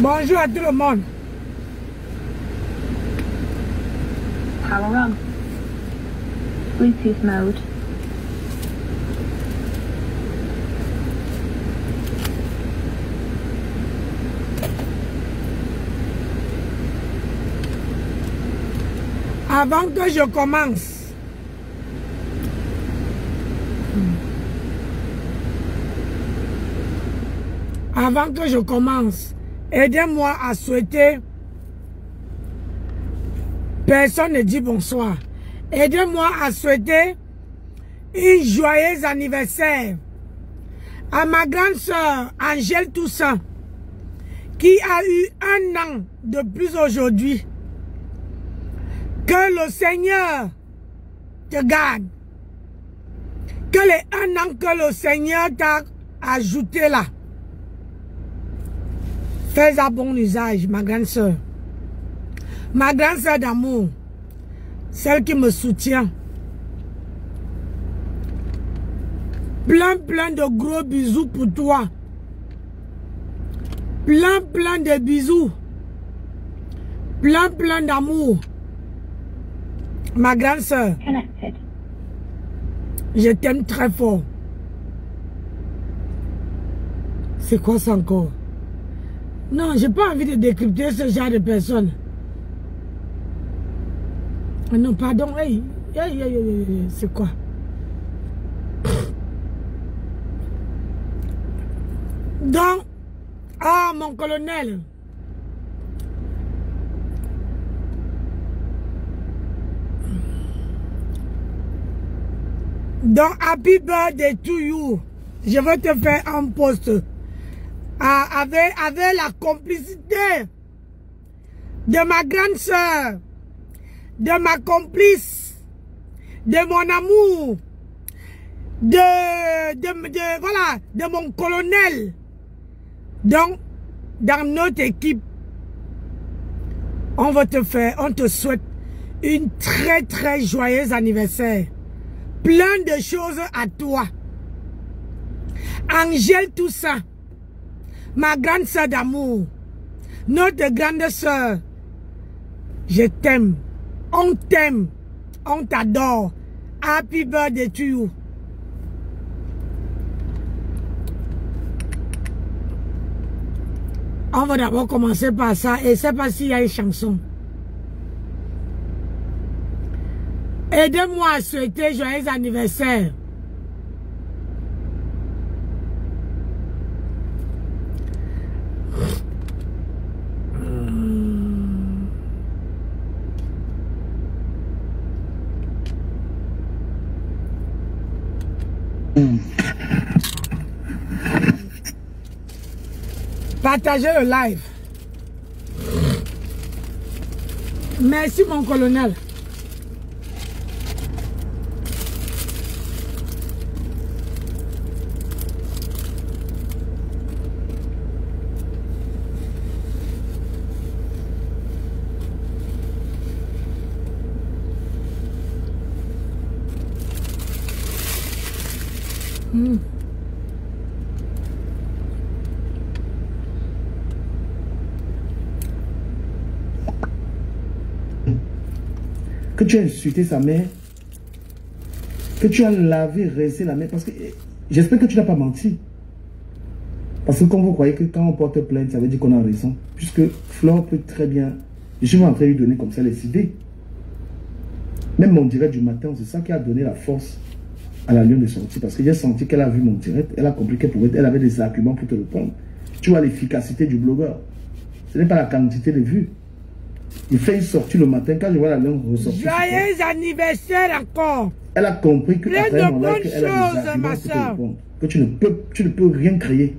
Bonjour à tout le monde. Power on. Bluetooth mode. Avant que je commence, aidez-moi à souhaiter, personne ne dit bonsoir, aidez-moi à souhaiter un joyeux anniversaire à ma grande soeur Angèle Toussaint, qui a eu 1 an de plus aujourd'hui. Que le Seigneur te garde. Que les 1 an que le Seigneur t'a ajouté là, fais à bon usage, ma grande soeur. Ma grande soeur d'amour, celle qui me soutient. Plein de gros bisous pour toi. Plein de bisous. Plein d'amour. Ma grande soeur, je t'aime très fort. C'est quoi ça encore? Non, j'ai pas envie de décrypter ce genre de personnes. Non, pardon, hey, c'est quoi? Donc, ah, mon colonel. Donc, happy birthday to you. Je vais te faire un post avec la complicité de ma grande soeur, de ma complice, de mon amour, voilà, de mon colonel. Donc, dans notre équipe, on te souhaite une très joyeuse anniversaire. Plein de choses à toi. Angèle Toussaint, ma grande soeur d'amour, notre grande soeur, je t'aime, on t'adore. Happy birthday to you. On va d'abord commencer par ça et c'est pas s'il y a une chanson. Aidez-moi à souhaiter joyeux anniversaire. Partagez le live. Merci mon colonel. Que tu as insulté sa mère, que tu as lavé, rincé la mère, parce que j'espère que tu n'as pas menti. Parce que comme vous croyez que quand on porte plainte, ça veut dire qu'on a raison. Puisque Flore peut très bien, je suis en train de lui donner comme ça les idées. Même mon direct du matin, c'est ça qui a donné la force à la Lyon de sortir. Parce que j'ai senti qu'elle a vu mon direct, elle a compris qu'elle avait des arguments pour te répondre. Tu vois l'efficacité du blogueur. Ce n'est pas la quantité de vues. Il fait une sortie le matin, quand je vois la Lyon ressortir. Joyeux anniversaire encore. Elle a compris que après un moment, qu'elle a des arguments pour te répondre. Que tu ne peux rien créer.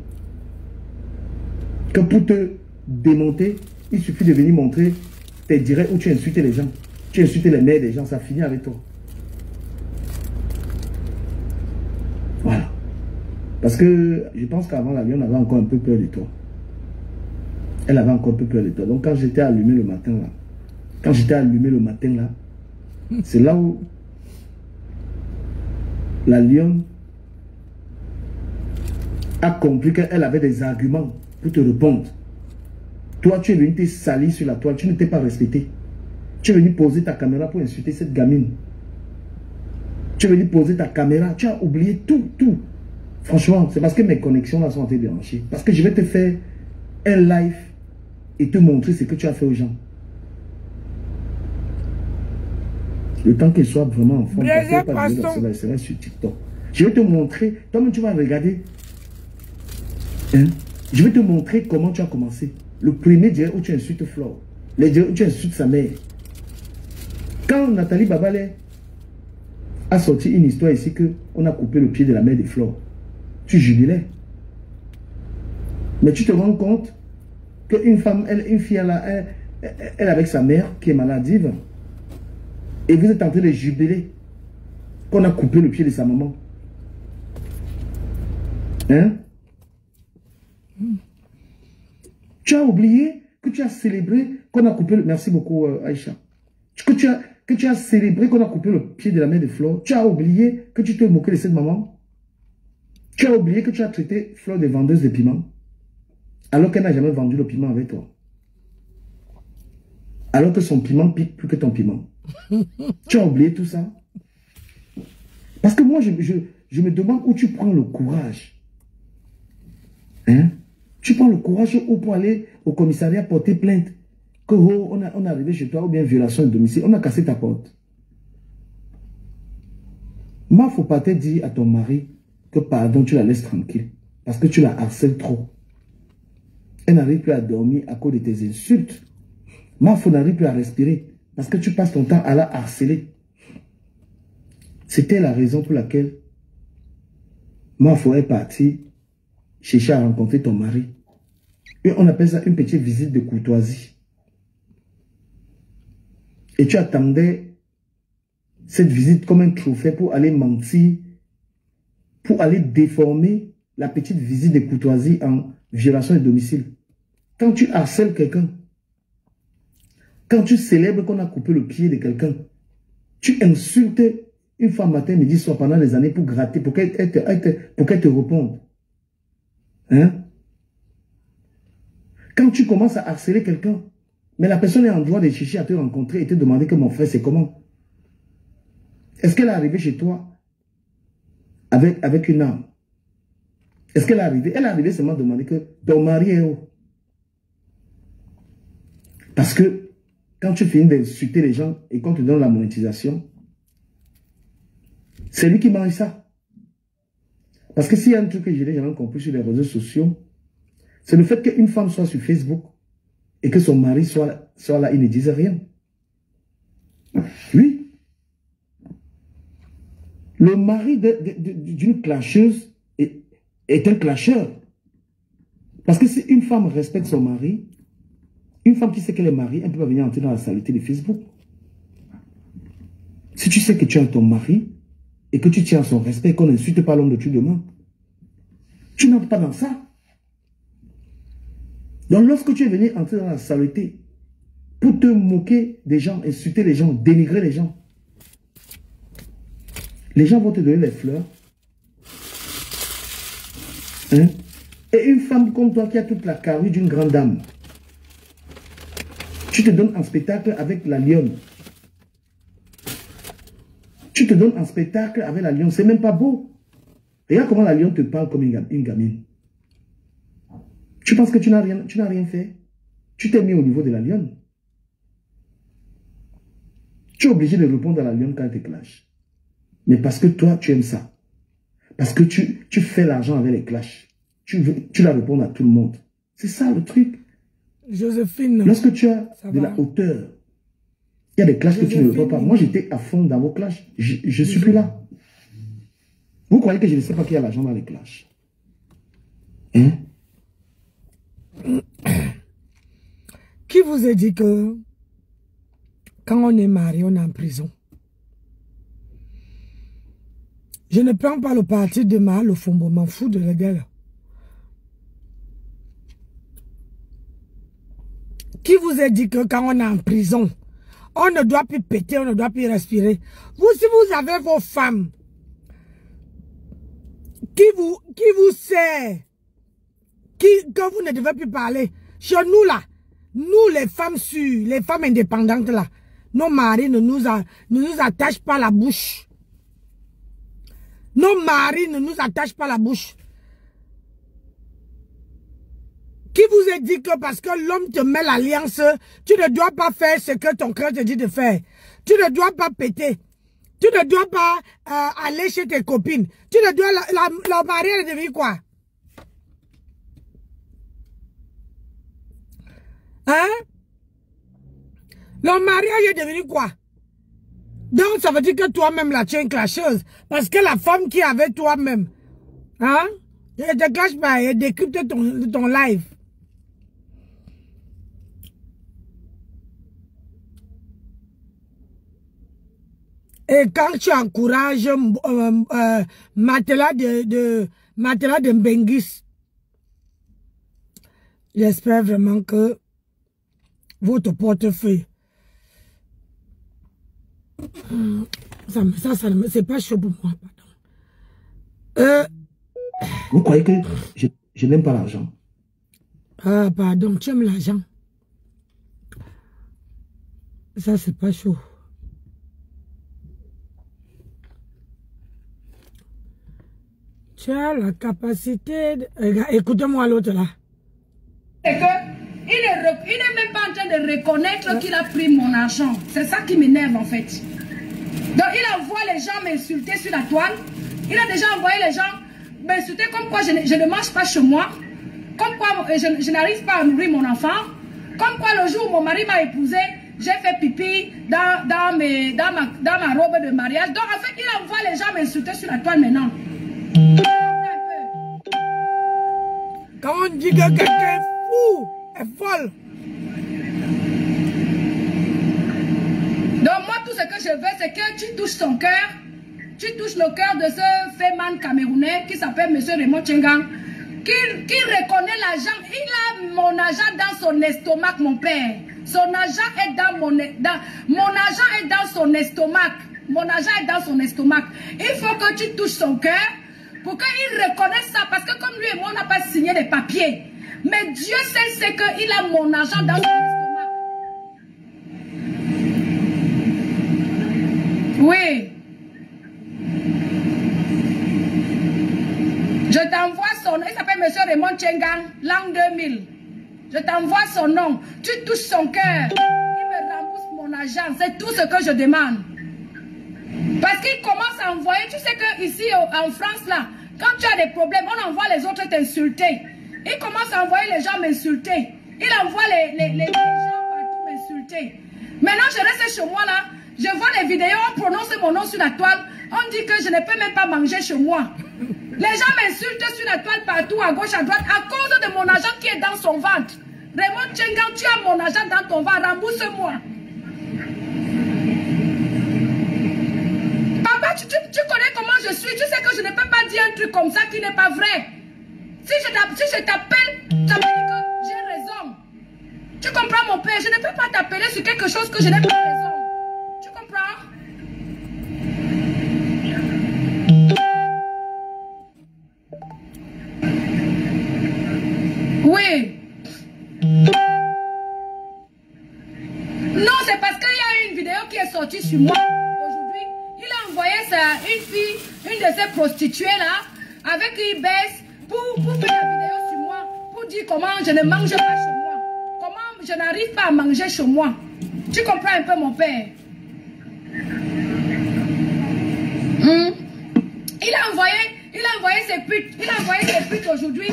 Que pour te démonter, il suffit de venir montrer tes directs où tu insultes les gens. Tu insultes les mères des gens, ça finit avec toi. Voilà. Parce que je pense qu'avant la Lyon avait encore un peu peur de toi. Elle avait encore un peu peur de toi. Donc quand j'étais allumé le matin là, c'est là où la Lyon a compris qu'elle avait des arguments pour te répondre. Toi, tu es venu te salir sur la toile, tu ne t'es pas respecté. Tu es venu poser ta caméra pour insulter cette gamine. Tu es venu poser ta caméra, tu as oublié tout. Franchement, c'est parce que mes connexions là sont en train de déranger. Parce que je vais te faire un live et te montrer ce que tu as fait aux gens. Le temps qu'ils soient vraiment en forme, c'est sera sur TikTok. Je vais te montrer, toi-même tu vas regarder. Hein? Je vais te montrer comment tu as commencé. Le premier direct où tu insultes Flore. Le direct où tu insultes sa mère. Quand Nathalie Babalé a sorti une histoire ici qu'on a coupé le pied de la mère de Flore, tu jubilais. Mais tu te rends compte qu'une femme, une fille, elle avec sa mère qui est maladive, et vous êtes en train de jubiler qu'on a coupé le pied de sa maman. Hein? Tu as oublié que tu as célébré qu'on a coupé le... Merci beaucoup Aïcha. Que tu as célébré qu'on a coupé le pied de la mère de Flore. Tu as oublié que tu te moquais de cette maman. Tu as oublié que tu as traité Flore de vendeuse de piment. Alors qu'elle n'a jamais vendu le piment avec toi. Alors que son piment pique plus que ton piment. Tu as oublié tout ça. Parce que moi, je me demande où tu prends le courage. Hein? Tu prends le courage ou pour aller au commissariat porter plainte. Que oh, on est arrivé chez toi ou bien violation de domicile. On a cassé ta porte. Moi, il ne faut pas te dire à ton mari que pardon, tu la laisses tranquille. Parce que tu la harcèles trop. Elle n'arrive plus à dormir à cause de tes insultes. Moi, il faut n'arrive plus à respirer. Parce que tu passes ton temps à la harceler. C'était la raison pour laquelle moi, il faudrait partir chercher à rencontrer ton mari. Et on appelle ça une petite visite de courtoisie. Et tu attendais cette visite comme un trophée pour aller mentir, pour aller déformer la petite visite de courtoisie en violation de domicile. Quand tu harcèles quelqu'un, quand tu célèbres qu'on a coupé le pied de quelqu'un, tu insultes une femme matin, midi, soir pendant des années pour gratter, pour qu'elle te réponde. Hein? Quand tu commences à harceler quelqu'un, mais la personne est en droit de chercher à te rencontrer et te demander que mon frère, c'est comment? Est-ce qu'elle est arrivée chez toi avec une arme? Est-ce qu'elle est arrivée? Elle est arrivée seulement demander que ton mari est où? Parce que quand tu finis d'insulter les gens et qu'on te donne la monétisation, c'est lui qui mange ça. Parce que s'il y a un truc que je n'ai jamais compris sur les réseaux sociaux, c'est le fait qu'une femme soit sur Facebook et que son mari soit là, il ne dise rien. Oui. Le mari d'une clasheuse est un clasheur. Parce que si une femme respecte son mari, une femme qui sait qu'elle est mariée, elle ne peut pas venir entrer dans la saleté de Facebook. Si tu sais que tu as ton mari et que tu tiens à son respect et qu'on n'insulte pas l'homme de tu demain, tu n'entres pas dans ça. Donc lorsque tu es venu entrer dans la saleté pour te moquer des gens, insulter les gens, dénigrer les gens vont te donner les fleurs. Hein? Et une femme comme toi qui a toute la carrure d'une grande dame, tu te donnes en spectacle avec la lionne. Tu te donnes en spectacle avec la lionne. C'est même pas beau. Regarde comment la lionne te parle comme une gamine. Tu penses que tu n'as rien fait? Tu t'es mis au niveau de la lionne. Tu es obligé de répondre à la lionne quand elle te clash. Mais parce que toi, tu aimes ça. Parce que tu fais l'argent avec les clashs. Tu la réponds à tout le monde. C'est ça le truc. Joséphine. Lorsque tu as de la hauteur, il y a des clashs que tu ne réponds pas. Moi, j'étais à fond dans vos clashs. Je ne suis plus là. Vous croyez que je ne sais pas qu'il y a l'argent dans les clashs? Hein? Qui vous a dit que quand on est marié, on est en prison? Je ne prends pas le parti de mal au fond, m'en fous de la gueule. Qui vous a dit que quand on est en prison, on ne doit plus péter, on ne doit plus respirer? Vous, si vous avez vos femmes qui vous sert, que vous ne devez plus parler, chez nous là, nous les femmes sûres, les femmes indépendantes là, nos maris ne nous attachent pas la bouche. Nos maris ne nous attachent pas la bouche. Qui vous a dit que parce que l'homme te met l'alliance, tu ne dois pas faire ce que ton cœur te dit de faire. Tu ne dois pas péter. Tu ne dois pas aller chez tes copines. Tu ne dois... La mariage est devenue quoi? Hein? Le mariage est devenu quoi? Donc ça veut dire que toi-même là, tu es une clasheuse. Parce que la femme qui est avec toi-même, hein? Elle te cache pas, elle décrypte ton live. Et quand tu encourages Matelas de Mbengis, j'espère vraiment que votre portefeuille, ça c'est pas chaud pour moi, pardon. Vous croyez que je n'aime pas l'argent? Ah, pardon, tu aimes l'argent. Ça, c'est pas chaud. Tu as la capacité de... Écoutez-moi l'autre là. C'est que il n'est même pas en train de reconnaître qu'il a pris mon argent. C'est ça qui m'énerve en fait. Donc il envoie les gens m'insulter sur la toile. Il a déjà envoyé les gens m'insulter comme quoi je ne mange pas chez moi. Comme quoi je n'arrive pas à nourrir mon enfant. Comme quoi le jour où mon mari m'a épousé, j'ai fait pipi dans ma robe de mariage. Donc en fait il envoie les gens m'insulter sur la toile maintenant. Quand on dit que quelqu'un est fou, est folle. Donc moi, tout ce que je veux, c'est que tu touches son cœur. Tu touches le cœur de ce féman camerounais qui s'appelle M. Raymond Tchengang. Qui reconnaît l'argent. Il a mon argent dans son estomac, mon père. Son argent est dans mon argent est dans son estomac. Mon argent est dans son estomac. Il faut que tu touches son cœur. Pour qu'il reconnaisse ça, parce que comme lui et moi, on n'a pas signé des papiers. Mais Dieu sait c'est qu'il a mon argent dans son estomac. Oui. Je t'envoie son nom. Il s'appelle M. Raymond Tchengang, l'an 2000. Je t'envoie son nom. Tu touches son cœur. Il me rembourse mon argent. C'est tout ce que je demande. Parce qu'il commence à envoyer, tu sais que ici en France là, quand tu as des problèmes, on envoie les autres t'insulter. Il commence à envoyer les gens m'insulter. Il envoie les gens partout m'insulter. Maintenant je reste chez moi là, je vois les vidéos, on prononce mon nom sur la toile, on dit que je ne peux même pas manger chez moi. Les gens m'insultent sur la toile partout, à gauche, à droite, à cause de mon argent qui est dans son ventre. Raymond Tchengang, tu as mon argent dans ton ventre, rembourse-moi. Papa, tu connais comment je suis. Tu sais que je ne peux pas dire un truc comme ça qui n'est pas vrai. Si je t'appelle, ça veut dire que j'ai raison. Tu comprends mon père? Je ne peux pas t'appeler sur quelque chose que je n'ai pas raison. Tu comprends? Oui. Non, c'est parce qu'il y a une vidéo qui est sortie sur moi. Il a envoyé ça, une fille, une de ces prostituées là, avec qui il baisse pour faire la vidéo sur moi, pour dire comment je ne mange pas chez moi, comment je n'arrive pas à manger chez moi. Tu comprends un peu mon père? Il a envoyé ses putes aujourd'hui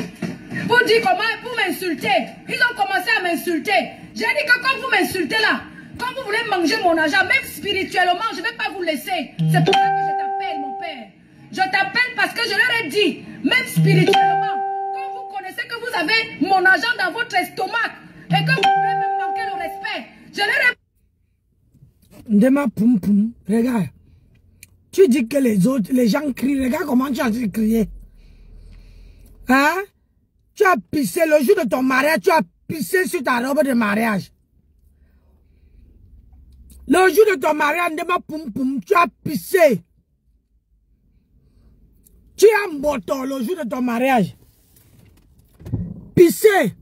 pour dire comment, pour m'insulter. Ils ont commencé à m'insulter. J'ai dit que quand vous m'insultez là, quand vous voulez manger mon argent, même spirituellement, je ne vais pas vous laisser. C'est pour ça que je t'appelle, mon père. Je t'appelle parce que je leur ai dit, même spirituellement, quand vous connaissez que vous avez mon argent dans votre estomac et que vous voulez me manquer le respect, je leur ai... Ndema poum poum, regarde. Tu dis que les gens crient, regarde comment tu as crié. Hein? Tu as pissé le jour de ton mariage, tu as pissé sur ta robe de mariage. Le jour de ton mariage, tu as pissé. Tu as moto le jour de ton mariage. Pissé.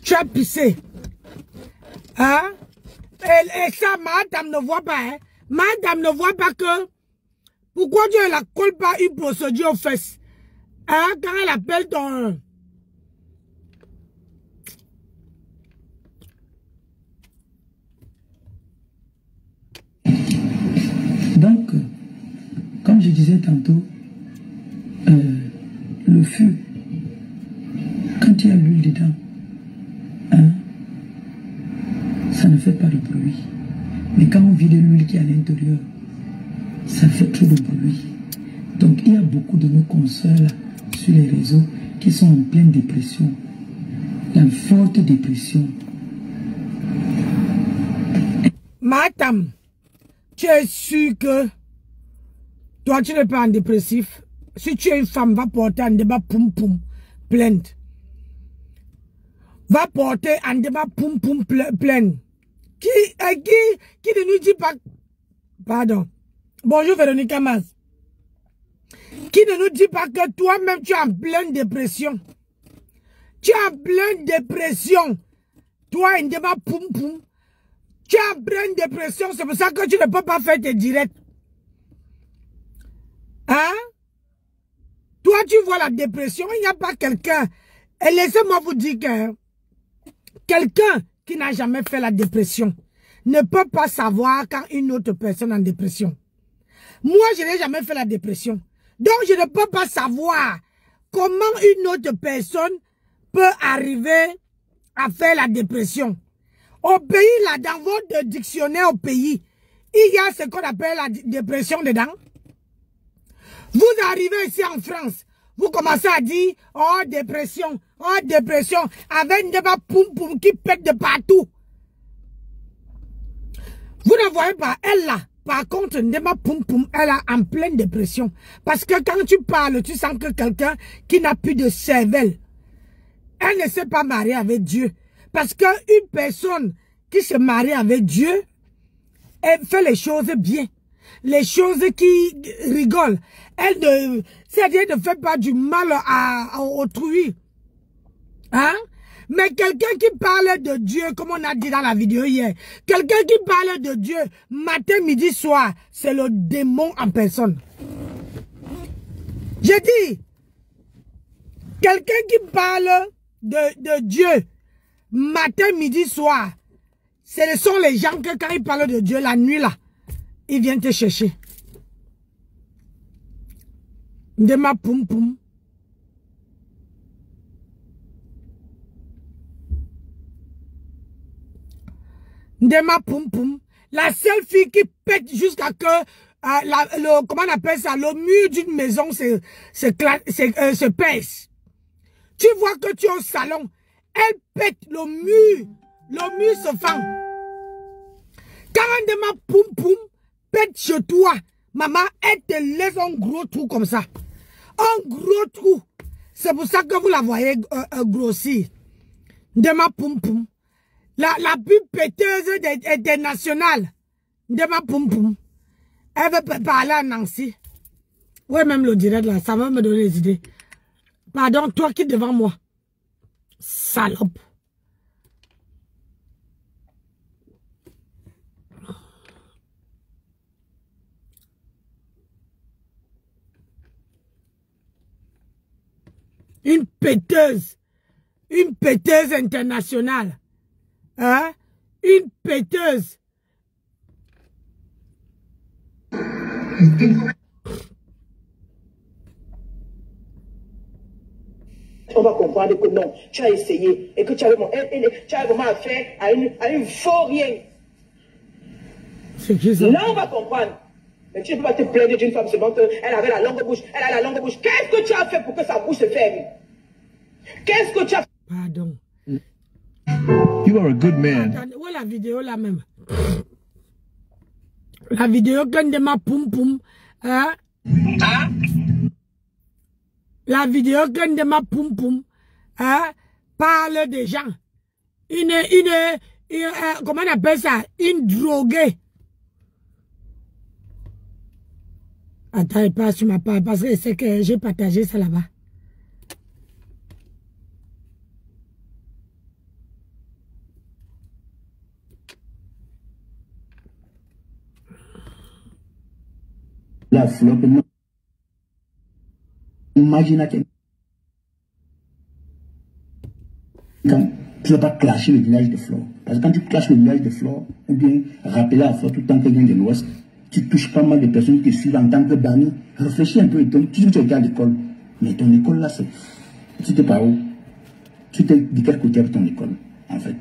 Tu as pissé. Hein? Et ça, madame ne voit pas. Hein? Madame ne voit pas que... Pourquoi Dieu ne la colle pas une procédure aux fesses? Hein? Quand elle appelle ton... Donc, comme je disais tantôt, le feu, quand il y a l'huile dedans, hein, ça ne fait pas de bruit. Mais quand on vide l'huile qui est à l'intérieur, ça fait trop de bruit. Donc il y a beaucoup de nos consoeurs là, sur les réseaux qui sont en pleine dépression. La forte dépression. Madame, tu es sûr que toi tu n'es pas un dépressif? Si tu es une femme, va porter un débat poum poum plainte. Va porter un débat poum poum plainte. Qui ne nous dit pas... Pardon. Bonjour Véronique Amas. Qui ne nous dit pas que toi-même tu es en pleine dépression. Tu es en pleine dépression. Toi, un débat poum poum. Tu es en pleine dépression. C'est pour ça que tu ne peux pas faire tes directs. Hein? Toi, tu vois la dépression. Il n'y a pas quelqu'un. Et laissez-moi vous dire que quelqu'un qui n'a jamais fait la dépression ne peut pas savoir quand une autre personne est en dépression. Moi, je n'ai jamais fait la dépression. Donc, je ne peux pas savoir comment une autre personne peut arriver à faire la dépression. Au pays, là, dans votre dictionnaire au pays, il y a ce qu'on appelle la dépression dedans. Vous arrivez ici en France, vous commencez à dire, oh, dépression, avec des poum poum qui pètent de partout. Vous ne voyez pas, elle là, par contre, Ndema Poum Poum, elle est en pleine dépression. Parce que quand tu parles, tu sens que quelqu'un qui n'a plus de cervelle, elle ne s'est pas mariée avec Dieu. Parce qu'une personne qui se marie avec Dieu, elle fait les choses bien. Les choses qui rigolent. Elle ne, c'est-à-dire ne fait pas du mal à autrui. Hein? Mais quelqu'un qui parle de Dieu, comme on a dit dans la vidéo hier, quelqu'un qui parle de Dieu matin, midi, soir, c'est le démon en personne. J'ai dit, quelqu'un qui parle de Dieu matin, midi, soir, ce sont les gens que quand ils parlent de Dieu la nuit là, ils viennent te chercher. Ndema Poum Poum. Ndema Poum Poum, la seule fille qui pète jusqu'à que, comment on appelle ça, le mur d'une maison se pèse. Tu vois que tu es au salon, elle pète le mur se fend. Quand Ndema Poum Poum pète chez toi, maman, elle te laisse un gros trou comme ça. Un gros trou. C'est pour ça que vous la voyez grossir. Ndema Poum Poum. La plus péteuse internationale. Ndema Poum Poum. Elle veut parler à Nancy. Ouais, même le direct là, ça va me donner des idées. Pardon, toi qui es devant moi. Salope. Une péteuse internationale. Hein? Une péteuse. On va comprendre que non, tu as essayé et que tu as vraiment affaire à une faux rien. C'est qui ça? Là, on va comprendre. Mais tu ne peux pas te plaindre d'une femme seulement qu'elle avait la longue bouche. Elle a la longue bouche. Qu'est-ce que tu as fait pour que sa bouche se ferme? Qu'est-ce que tu as fait? Pardon. You are a good man. Attendez, où est la vidéo là même? La vidéo que Ndema Poum Poum, hein? La vidéo que Ndema Poum Poum, hein? Parle des gens. Comment on appelle ça? Une droguée. Attends, il passe sur ma part parce que c'est que j'ai partagé ça là-bas. fleur. Imagine que quand tu ne vas pas clasher le village de Flore. Parce que quand tu clashes le village de Flore, ou bien rappeler à Flore tout le temps qu'elle vient de l'Ouest, tu touches pas mal de personnes qui te suivent en tant que banni. Réfléchis un peu et tu dis que tu étais à l'école. Mais ton école là, c'est. Tu étais par où? Tu étais de quel côté avec ton école, en fait?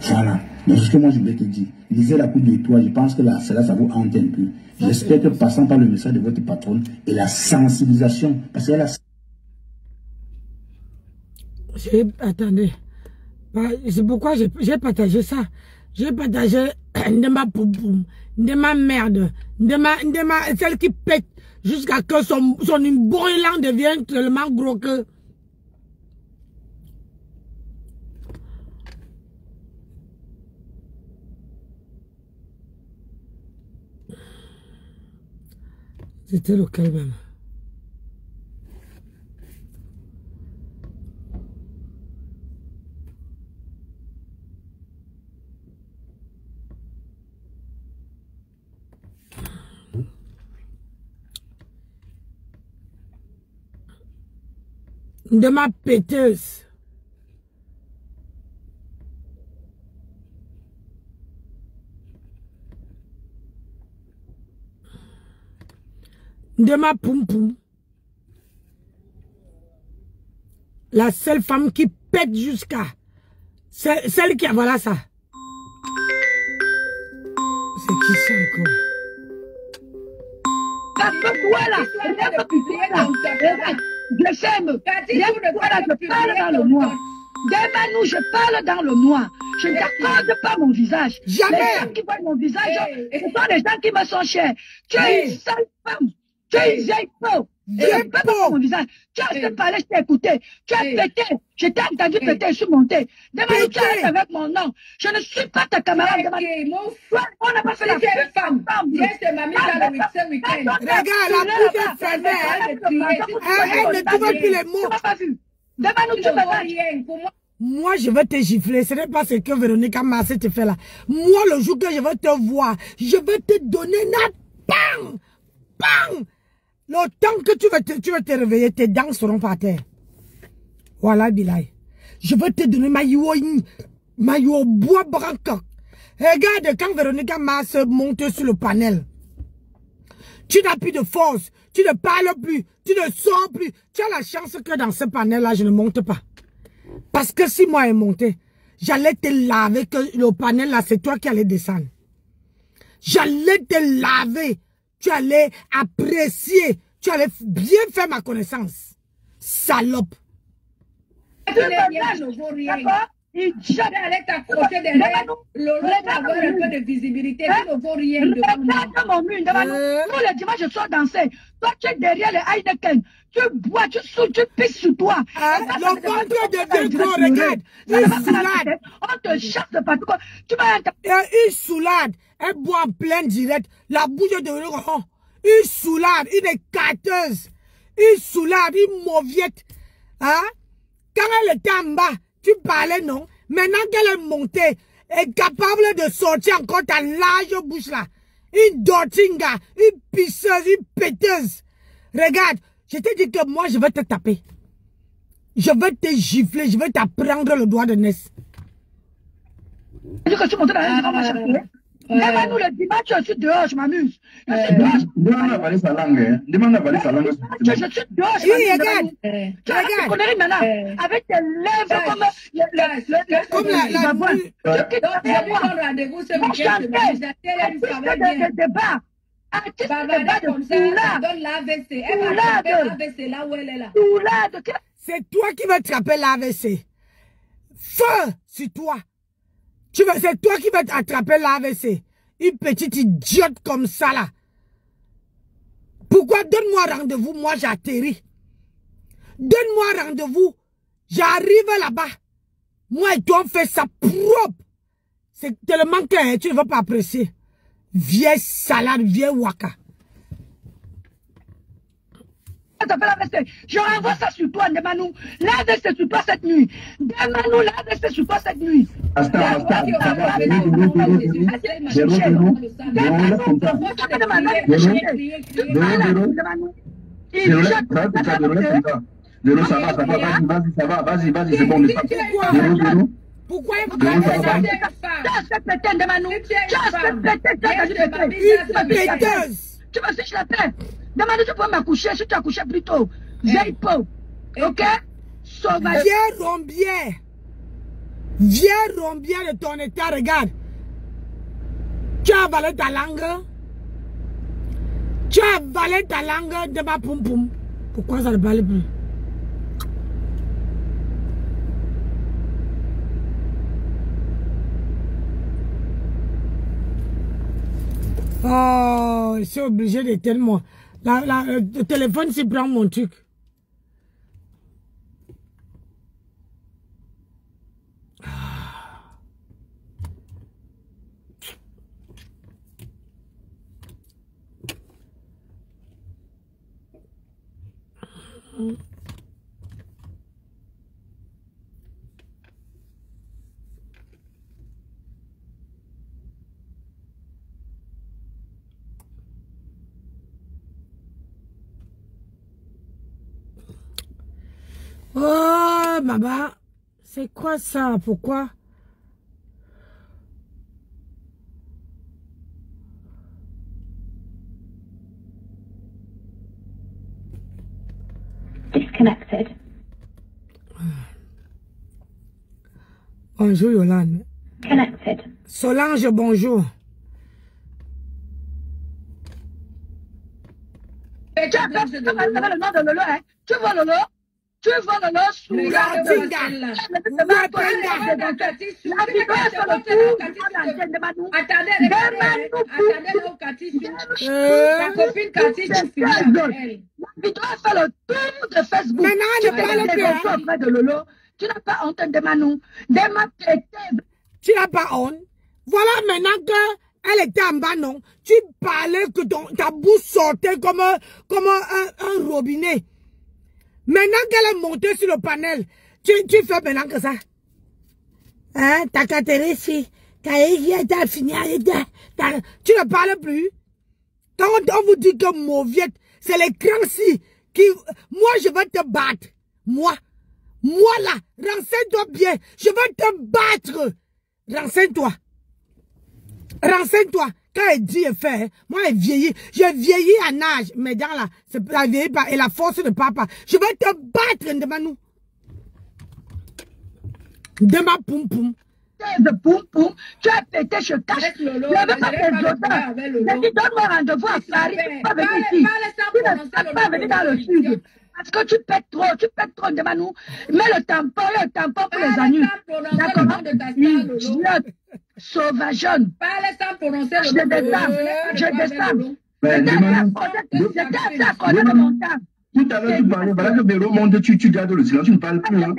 Voilà. Donc, ce que moi je voulais te dire, lisez la coupe de toi, je pense que là, cela, ça vous hante un peu. J'espère que passant par le message de votre patronne et la sensibilisation, parce qu'elle a. Attendez. C'est pourquoi j'ai partagé ça. J'ai partagé de ma poum, de ma merde, de ma celle qui pète jusqu'à que son brûlant devienne tellement gros que. C'était lequel même? De ma péteuse. De ma poum poum. La seule femme qui pète jusqu'à. Celle qui a, voilà ça. C'est qui ça encore? Parce que toi là, je s'aime. Voilà, je parle dans le noir. Demain, je parle dans le noir. Je n'accorde pas mon visage. Jamais. Les gens qui voient mon visage, ce sont les gens qui me sont chers. Tu es une sale femme. Tu es une vieille peau. Je ne peux pas voir mon visage. Tu as assez parlé, je t'ai écouté. Tu as pété. Je t'ai entendu péter, je suis monté. Demain, tu arrêtes avec mon nom. Je ne suis pas ta camarade. On n'a pas fait la même femme. Regarde, la bouche est fermée. Elle ne trouve plus les mots. Tu m'as pas vu. Demain, tu me rien. Moi, je vais te gifler. Ce n'est pas ce que Véronica Massé te fait là. Moi, le jour que je vais te voir, je vais te donner na bang, bang. Le temps que tu vas te réveiller, tes dents seront par terre. Voilà, Bilay. Je vais te donner ma bois branca. Regarde, quand Véronica Mars monte sur le panel, tu n'as plus de force, tu ne parles plus, tu ne sors plus. Tu as la chance que dans ce panel-là, je ne monte pas. Parce que si moi, elle montait, j'allais te laver, que le panel-là, c'est toi qui allais descendre. J'allais te laver. Tu allais apprécier. Tu allais bien faire ma connaissance. Salope. Il allait t'accrocher derrière. Lolo va avoir un peu de visibilité. Tu ne vaux rien devant moi. Nous, le dimanche, je sors danser. Toi, tu es derrière les Heineken. Tu bois, tu sautes, tu pisses sur toi. Le ventre devient gros, regarde. Il soulade. On te chasse de partout. Tu vas il soulade. Elle boit en plein direct. La bouche de l'eau. Il soulade. Il est catteuse. Il soulade. Il mauviette. Hein? Quand elle était en bas, tu parlais, non? Maintenant qu'elle est montée, elle est capable de sortir encore ta large bouche là. Une dortinga, une pisseuse, une péteuse. Regarde, je t'ai dit que moi, je vais te taper. Je vais te gifler, je vais t'apprendre le doigt de Ness. Tu que tu montes dans la main, demande-nous le dimanche, je suis dehors, je m'amuse. Je suis dehors. Demande à valer sa langue. Demande à valer sa langue. Je suis dehors, je m'amuse. Tu as la connerie maintenant. Avec tes lèvres comme la boule. Donc, je lui donne rendez-vous ce week-end. Des débats. Artiste de débat de soulade. Donne l'AVC. Elle va attraper l'AVC là où elle est là. Soulade. C'est toi qui vas attraper l'AVC. Feu sur toi. C'est toi qui vas attraper l'AVC. Une petite idiote comme ça là. Pourquoi? Donne-moi rendez-vous, moi j'atterris. Donne-moi rendez-vous. J'arrive là-bas. Moi et toi on fait ça propre. C'est tellement que tu ne vas pas apprécier. Vieille salade, vieille waka. Je renvoie ça sur toi, demande-nous. L'AVC sur toi cette nuit. Demande-nous l'AVC sur toi cette nuit. Attends, ça va, vas-y, c'est bon, Pourquoi tu me fiches la paix. Demande, tu peux m'accoucher si tu as couché plus tôt. Vieille peau. Ok? Sauvage. Viens rombier de ton état, regarde. Tu as avalé ta langue. Tu as avalé ta langue de ma poum poum. Pourquoi ça ne parle plus? Oh, je suis obligé de tellement. Le téléphone s'y prend mon truc. Oh, maman, c'est quoi ça? Pourquoi? Disconnected. Bonjour Yolande. Connected. Solange, bonjour. Tu as le nom de Lolo, hein? Tu vois Lolo? Tu vois Lolo sous la vidéo est sur le tour de l'antenne de Manou. Attendez, la copine Cathy, tu finis avec elle. La vidéo a fait le tour de Facebook. Maintenant, tu ne parle plus. auprès de Lolo. Tu n'as pas honte de Manou. Tu n'as pas honte. Voilà maintenant que elle était en bas, non? Tu parlais que ta bouche sortait comme un robinet. Maintenant qu'elle est montée sur le panel, tu fais maintenant que ça. Hein? T'as qu'à ici. T'as fini. Tu ne parles plus. Quand on vous dit que mauviette, c'est l'écran-ci qui... Moi, je vais te battre. Moi là, renseigne-toi bien. Je vais te battre. Renseigne-toi. Renseigne-toi. Quand elle dit et fait, hein, moi elle vieillit. J'ai vieilli en âge. Mais dans là, c'est la vieillie et la force de papa. Je vais te battre, Ndemanou. De ma poum poum. De poum poum, tu as pété, je cache. Je ne veux pas tes auteurs. J'ai dit, donne-moi rendez-vous à Paris. Tu ne peux pas venir ici. Tu ne peux pas venir dans le sud. Parce que tu pètes trop, Ndemanou. Mets le tampon pour les anus. D'accord? Sauvageonne. Je descends. J'étais assez accordé de mon temps. Tout à l'heure, tu parlais, voilà que Véro monte, tu gardes le silence, tu ne parles plus. Hein.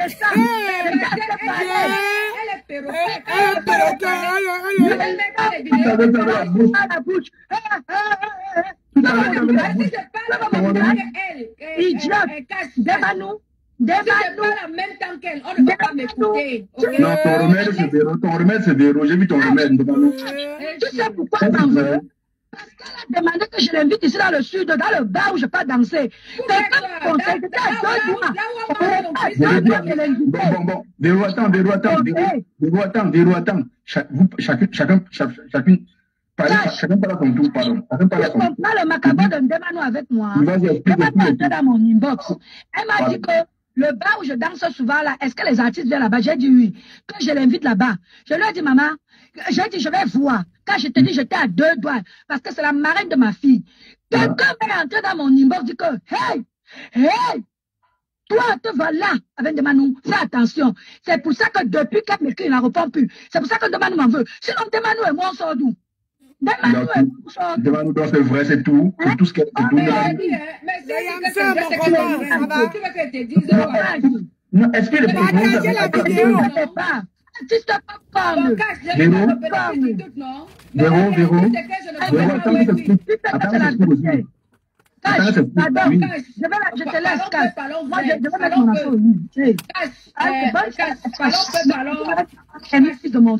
Non, ton remède c'est Véro, j'ai vu ton remède. Tu sais pourquoi t'en veux? Parce qu'elle a demandé que je l'invite ici dans le sud, dans le bar où je ne vais pas danser. Quelqu'un me conseille, c'était à 2 doigts. Bon, Véro, attends. Chacune, chacun parle à son tour, pardon. Tu comprends le macabre de Ndemanou avec moi? Elle m'a entré dans mon inbox. Elle m'a dit que le bar où je danse souvent là, est-ce que les artistes viennent là-bas? J'ai dit oui. Que je l'invite là-bas. Je lui ai dit, maman, j'ai dit, je vais voir. Quand je te dis, j'étais à 2 doigts. Parce que c'est la marraine de ma fille. Quelqu'un m'est entré dans mon inbox, dit que, hey, toi, te voilà avec Ndemanou. Fais attention. C'est pour ça que depuis qu'elle m'écrit, il n'en répond plus. C'est pour ça que Ndemanou m'en veut. Sinon, Ndemanou et moi, on sort d'où? Ndemanou, c'est vrai, c'est tout. C'est tout ce qu'elle fait. Mais non, est-ce que le partagez la vidéo? Véro, attends, Cache, pardon, cache. Je te laisse, cache. Moi, je vais mettre mon affaire au lit. Cache, merci de mon...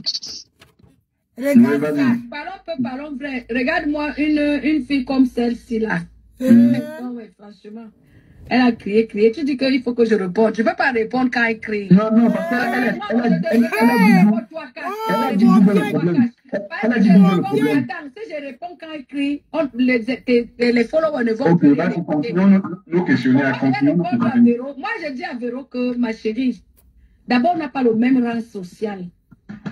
Parlons vrai. Regarde-moi une fille comme celle-ci là. Ouais, franchement. Elle a crié. Tu dis qu'il faut que je réponde. Je ne peux pas répondre quand elle crie. Non, parce qu'elle a dit le problème. Elle a dit le problème. Attends, si je réponds quand elle crie, les followers ne vont plus. Ok, vas-y, continuons nos questionnaires. Moi, je dis à Véro que, ma chérie, d'abord, on n'a pas le même rang social.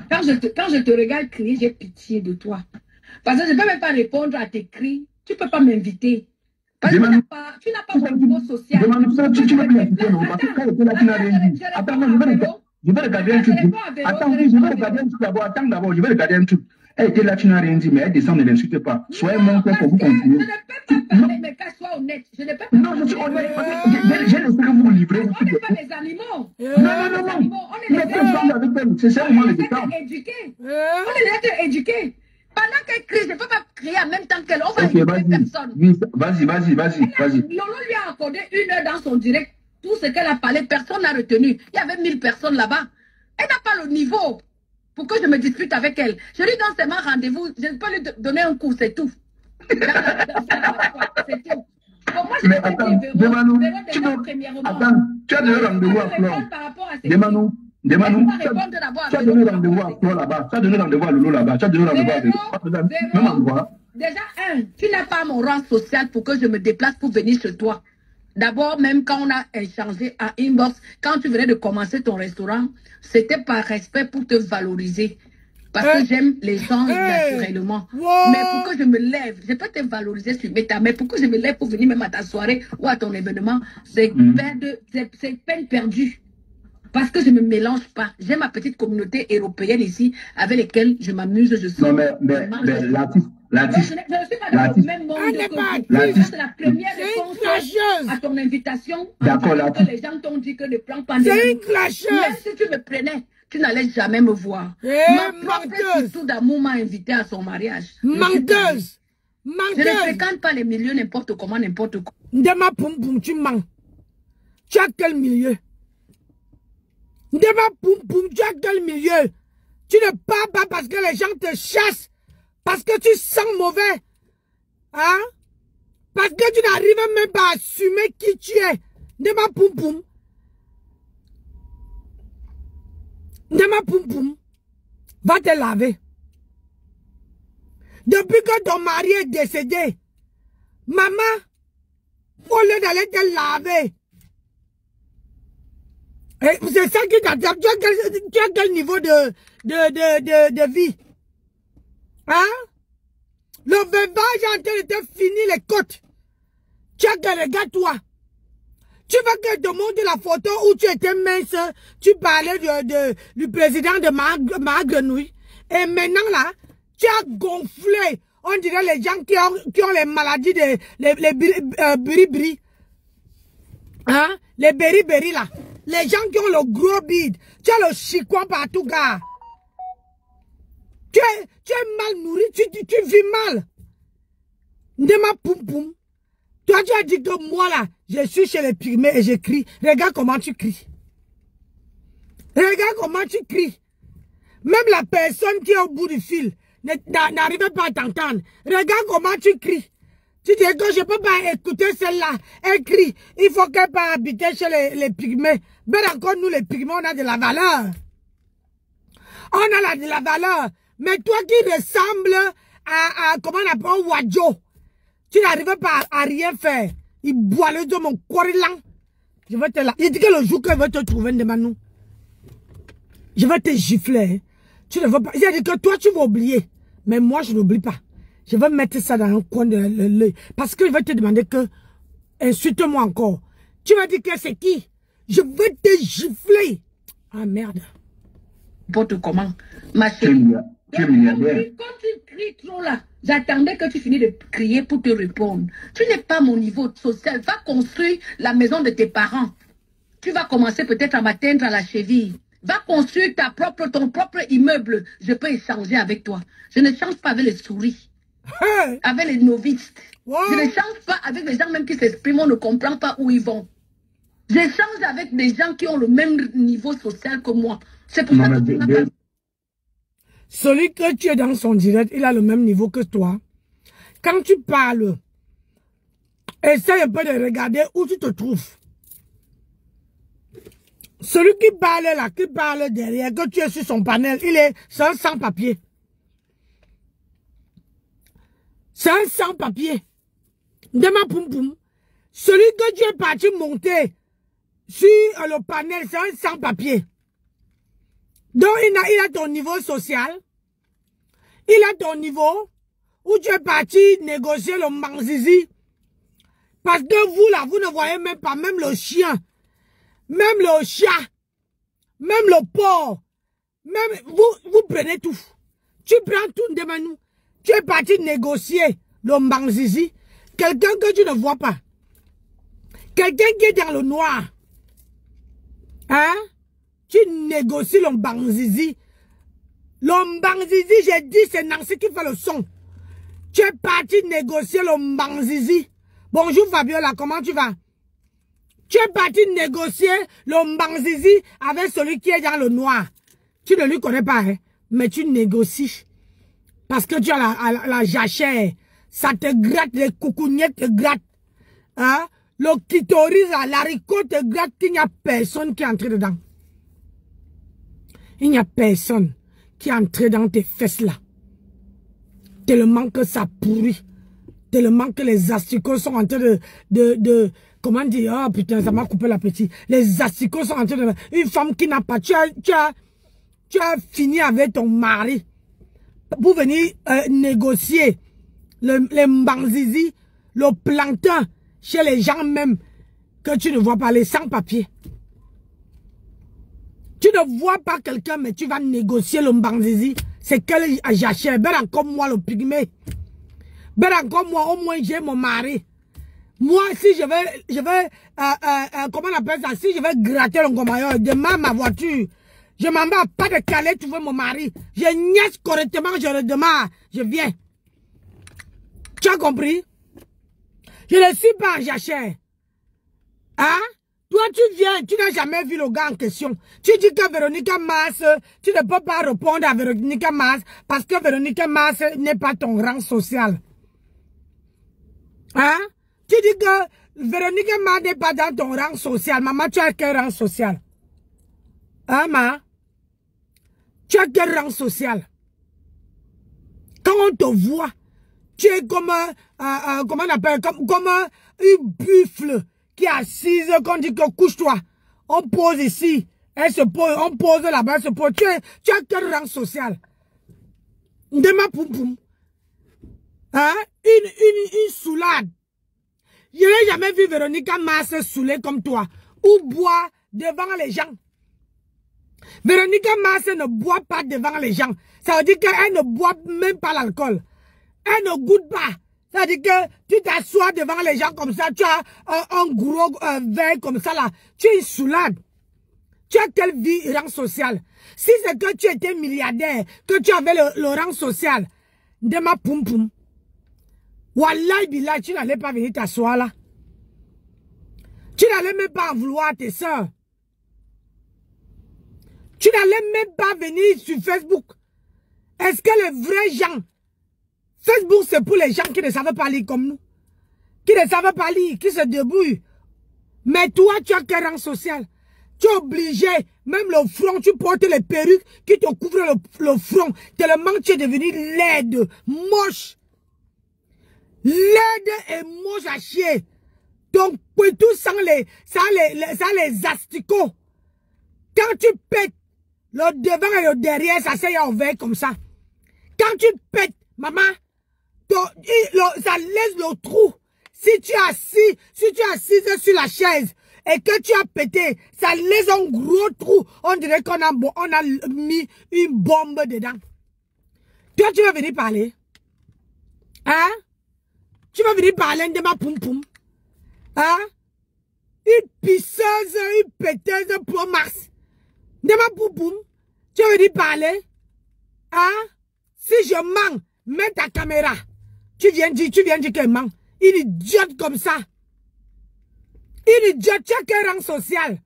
Quand je te regarde crier, j'ai pitié de toi. Parce que je ne peux même pas répondre à tes cris. Tu ne peux pas m'inviter. Parce que tu n'as pas mon niveau social. Tu ne peux plus inviter, non? Parce que quand tu n'as rien dit. Attends, je vais regarder un truc. Attends, je vais regarder un truc d'abord. Attends d'abord, je vais regarder un truc. Elle était là, tu n'as rien dit, mais elle descend, ne l'insulte pas. Soyez mon frère pour vous continuer. Je ne peux pas parler, mais qu'elle soit honnête. Je ne peux pas. Non, je suis honnête. J'ai laissé que vous livrer. On n'est pas les animaux. Non. C'est ça, moi, le détail. On est des êtres éduqués. Pendant qu'elle crie, je ne peux pas crier en même temps qu'elle. On va écouter personne. Vas-y. Lolo lui a accordé 1 heure dans son direct. Tout ce qu'elle a parlé, personne n'a retenu. Il y avait 1000 personnes là-bas. Elle n'a pas le niveau pour que je me dispute avec elle. Je lui donne seulement rendez-vous. Je ne peux lui donner un coup, c'est tout. C'est tout. Pour moi, je mais attends, Demanou, tu as donné rendez-vous à Flore. Demanou, tu as donné rendez-vous à Flore là-bas. Tu as donné rendez-vous à Lolo là-bas. Tu as donné rendez-vous à Véro. Même endroit. Déjà, tu n'as pas mon rang social pour que je me déplace pour venir chez toi. D'abord, même quand on a échangé à inbox, quand tu venais de commencer ton restaurant, c'était par respect pour te valoriser. Parce que j'aime les gens naturellement. Mais pour que je me lève, je peux te valoriser sur Meta, mais pour que je me lève pour venir même à ta soirée ou à ton événement, c'est peine perdue. Parce que je ne me mélange pas. J'ai ma petite communauté européenne ici, avec lesquelles je m'amuse, je suis... Non, mais l'artiste. Je ne suis pas dans le même monde que vous. C'est la première réponse à ton invitation. D'accord, que les gens t'ont dit que ne prends pas de... C'est une clasheuse. Même si tu me prenais, tu n'allais jamais me voir. Ma propre surtout d'amour m'a invité à son mariage. Menteuse. Je ne fréquente pas les milieux n'importe comment, n'importe quoi. Ndema poum poum, tu mens. Tu as quel milieu? Ndema poum poum, tu as quel milieu? Tu ne pars pas parce que les gens te chassent. Parce que tu sens mauvais. Hein? Parce que tu n'arrives même pas à assumer qui tu es. Ndema poum poum. Ndema poum poum. Va te laver. Depuis que ton mari est décédé, maman, au lieu d'aller te laver, c'est ça qui t'attend. Tu as quel niveau de vie? Hein? Le veuvage est en train de te finir les côtes. Tu as que regarde toi. Tu veux que je te montre la photo où tu étais mince, tu parlais du président de ma grenouille. Et maintenant là, tu as gonflé. On dirait les gens qui ont les maladies les biri-biri. Hein? Les beri-beri là. Les gens qui ont le gros bide. Tu as le chicoin partout, gars. Tu es mal nourri, tu vis mal. Ndema poum poum. Toi, tu as dit que moi là, je suis chez les pygmées et je crie. Regarde comment tu cries. Regarde comment tu cries. Même la personne qui est au bout du fil n'arrive pas à t'entendre. Regarde comment tu cries. Tu dis que je ne peux pas écouter celle-là. Elle crie. Il faut qu'elle pas habiter chez les pygmées. Mais encore nous les pygmées, on a de la valeur. On a de la valeur. Mais toi qui ressembles à comment on appelle Wadjo, tu n'arrives pas à rien faire. Il boit le dos, mon corilan. Je vais te la... Il dit que le jour qu'il va te trouver de Manou, je vais te gifler. Tu ne veux pas... Il a dit que toi, tu vas oublier. Mais moi, je n'oublie pas. Je vais mettre ça dans un coin de l'œil. Parce qu'il va te demander que... Insulte-moi encore. Tu vas dire que c'est qui? Je vais te gifler. Ah, merde. N'importe comment. Ma chérie. Quand tu cries trop là, j'attendais que tu finisses de crier pour te répondre. Tu n'es pas mon niveau social. Va construire la maison de tes parents. Tu vas commencer peut-être à m'atteindre à la cheville. Va construire ton propre immeuble. Je peux échanger avec toi. Je ne change pas avec les souris. avec les novices. Wow. Je n'échange pas avec les gens même qui s'expriment, on ne comprend pas où ils vont. J'échange avec des gens qui ont le même niveau social que moi. C'est pour ça que celui que tu es dans son direct, il a le même niveau que toi. Quand tu parles, essaye un peu de regarder où tu te trouves. Celui qui parle là, qui parle derrière, que tu es sur son panel, c'est un sans-papier. C'est un sans-papier. Dema poum poum. Celui que tu es parti monter sur le panel, c'est un sans-papier. Donc il a ton niveau social. Il a ton niveau où tu es parti négocier le mangzizi. Parce que vous là, vous ne voyez même pas, même le chien. Même le chat, même le porc, même vous prenez tout. Tu prends tout de nous. Tu es parti négocier le mbanzizi. Quelqu'un que tu ne vois pas. Quelqu'un qui est dans le noir. Hein? Tu négocies le mbanzizi. Le mbanzizi, j'ai dit, c'est Nancy qui fait le son. Tu es parti négocier le mbanzizi. Bonjour Fabiola, comment tu vas? Tu es parti négocier le mbanzizi avec celui qui est dans le noir. Tu ne lui connais pas, hein? Mais tu négocies. Parce que tu as la jachère. Ça te gratte, les coucougnettes te grattent. Hein? Le clitoris, l'haricot te gratte, qu'il n'y a personne qui est entré dedans. Il n'y a personne qui est entré dans tes fesses là. Tellement que ça pourrit. Tellement que les asticots sont en train de comment dire, oh putain, ça m'a coupé l'appétit. Les asticots sont en train de... Une femme qui n'a pas... Tu as fini avec ton mari pour venir négocier les mbanzizi, le plantain chez les gens même que tu ne vois pas, les sans-papiers. Tu ne vois pas quelqu'un, mais tu vas négocier le mbanzizi. C'est quel jachère. Ben encore moi, le pygmée. Ben encore moi, au moins j'ai mon mari. Moi, si je vais comment on appelle ça? Si je vais gratter le gomailleur, demain ma voiture, je m'en bats pas de caler, tu veux mon mari. Je niaise correctement, je le demande, je viens. Tu as compris? Je ne suis pas en jachère. Hein? Toi, tu viens, tu n'as jamais vu le gars en question. Tu dis que Véronica Mars, tu ne peux pas répondre à Véronica Mars parce que Véronica Mars n'est pas ton rang social. Hein? Tu dis que Véronica Mars n'est pas dans ton rang social. Maman, tu as quel rang social? Hein, ma? Tu as quel rang social? Quand on te voit, tu es comme comment on appelle, comme une buffle qui est assise, qu'on dit que couche-toi. On pose ici, elle se pose, on pose là-bas, elle se pose. Tu as quel rang social? Dema poum poum. Hein? Une soulade. Je n'ai jamais vu Véronica Mars saoulée comme toi. Ou boire devant les gens. Véronica Mars ne boit pas devant les gens. Ça veut dire qu'elle ne boit même pas l'alcool. Elle ne goûte pas. Ça veut dire que tu t'assois devant les gens comme ça. Tu as un gros verre comme ça là. Tu es une soulade. Tu as quelle vie, rang social? Si c'est que tu étais milliardaire, que tu avais le rang social, de ma poum poum. Wallahi billah, tu n'allais pas venir t'asseoir là. Tu n'allais même pas en vouloir à tes soeurs. Tu n'allais même pas venir sur Facebook. Est-ce que les vrais gens... Facebook, c'est pour les gens qui ne savent pas lire comme nous. Qui ne savent pas lire, qui se débrouillent. Mais toi, tu as quel rang social? Tu es obligé, même le front, tu portes les perruques qui te couvrent le front. Tellement tu es devenu laide, moche. Laide et moche à chier. Donc, tout sans les asticots. Quand tu pètes, le devant et le derrière, ça s'est ouvert comme ça. Quand tu pètes, maman, ça laisse le trou. Si tu es assise sur la chaise et que tu as pété, ça laisse un gros trou. On dirait qu'on a mis une bombe dedans. Toi, tu vas venir parler. Hein? Tu vas venir parler de ma poum poum. Hein? Une pisseuse, une péteuse Pro Max. De ma poum poum. Tu vas venir parler. Hein? Si je mens, mets ta caméra. Tu viens dire qu'elle ment. Une idiote comme ça. Une idiote, tu as quel rang social?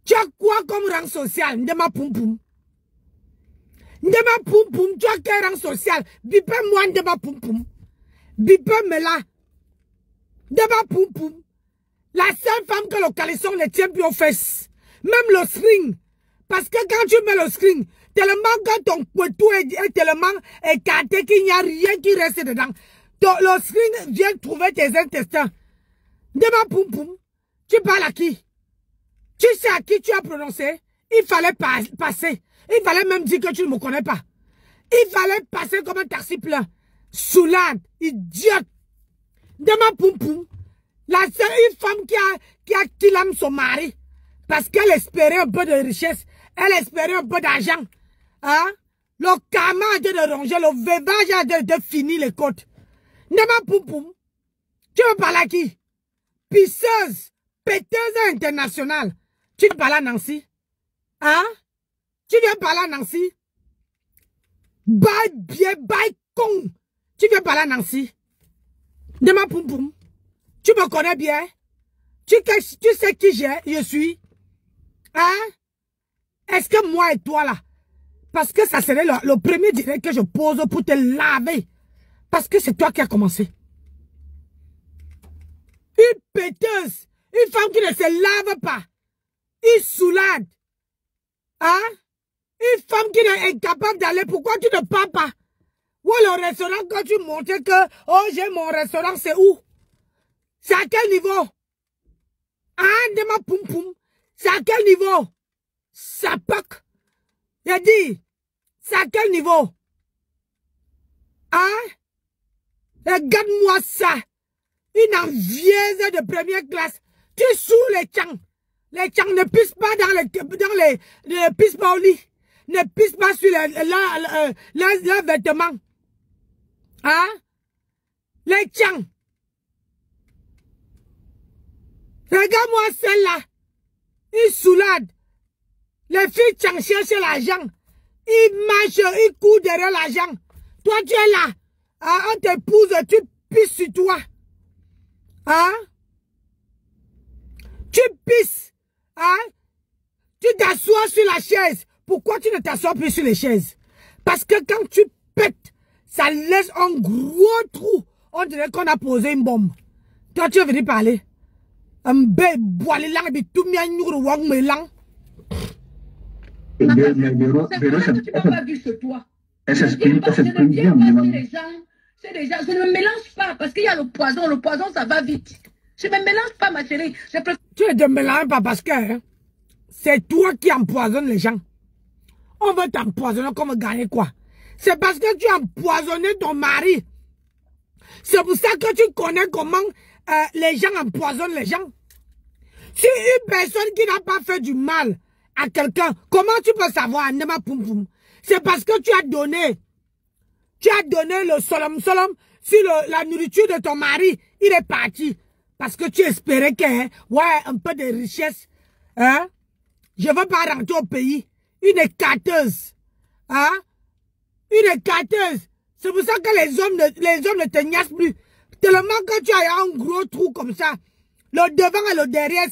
Tu as quoi comme rang social? Ndema poum poum. Ndema poum poum, tu as quel rang social? Bipe moi ndema poum poum. Bipe me là. Ndema poum poum. La seule femme que le caleçon ne tient plus aux fesses. Même le string. Parce que quand tu mets le string, tellement que ton couteau est tellement écarté qu'il n'y a rien qui reste dedans. Le string vient trouver tes intestins. Dema poum poum. Tu parles à qui? Tu sais à qui tu as prononcé? Il fallait passer. Il fallait même dire que tu ne me connais pas. Il fallait passer comme un taxi plein. Soulade, idiote. Dema poum poum. La seule femme qui a killé son mari. Parce qu'elle espérait un peu de richesse. Elle espérait un peu d'argent. Hein? Le karma a de ronger. Le veuvage a de finir les côtes. Nema poum poum. Tu veux parler à qui? Pisseuse. Péteuse internationale. Tu veux parler à Nancy? Hein? Tu viens parler à Nancy? Bye bien, bye con. Tu viens parler à Nancy? Nema poum poum. Tu me connais bien? Tu sais qui je suis? Hein? Est-ce que moi et toi là? Parce que ça serait le premier direct que je pose pour te laver. Parce que c'est toi qui as commencé. Une péteuse. Une femme qui ne se lave pas. Une soulade. Hein? Une femme qui est incapable d'aller. Pourquoi tu ne pars pas? Ou le restaurant quand tu montrais que, oh j'ai mon restaurant, c'est où? C'est à quel niveau? Hein, de ma poum poum. C'est à quel niveau? Ça poque. Il a dit, c'est à quel niveau? Hein? Regarde-moi ça. Une envieuse de première classe. Tu sous les tchans. Les tchans ne pissent pas ne pissent pas au lit. Ne pissent pas sur leurs vêtements. Hein? Les tchans. Regarde-moi celle-là. Une soulade. Les filles tchang cherchent l'argent. Ils marchent, ils courent derrière l'argent. Toi, tu es là. Hein? On t'épouse, tu pisses sur toi. Hein? Tu pisses. Hein? Tu t'assois sur la chaise. Pourquoi tu ne t'assois plus sur les chaises? Parce que quand tu pètes, ça laisse un gros trou. On dirait qu'on a posé une bombe. Toi, tu es venu parler. Un bébé boile lang de tout mien nous wang melang. Tu n'as pas vu sur toi. Elle s'exprime bien. C'est des gens, je ne me mélange pas parce qu'il y a le poison ça va vite. Je ne me mélange pas ma chérie. Tu ne te mélanges pas parce que hein, c'est toi qui empoisonnes les gens. On veut t'empoisonner comme gagner quoi? C'est parce que tu as empoisonné ton mari. C'est pour ça que tu connais comment les gens empoisonnent les gens. Si une personne qui n'a pas fait du mal à quelqu'un, comment tu peux savoir? Nema poum poum. C'est parce que tu as donné le solom sur la nourriture de ton mari. Il est parti. Parce que tu espérais que, hein, ouais, un peu de richesse. Hein? Je ne veux pas rentrer au pays. Une écarteuse. Hein? Une écarteuse. C'est pour ça que les hommes ne te niassent plus. Tellement que tu as un gros trou comme ça. Le devant et le derrière,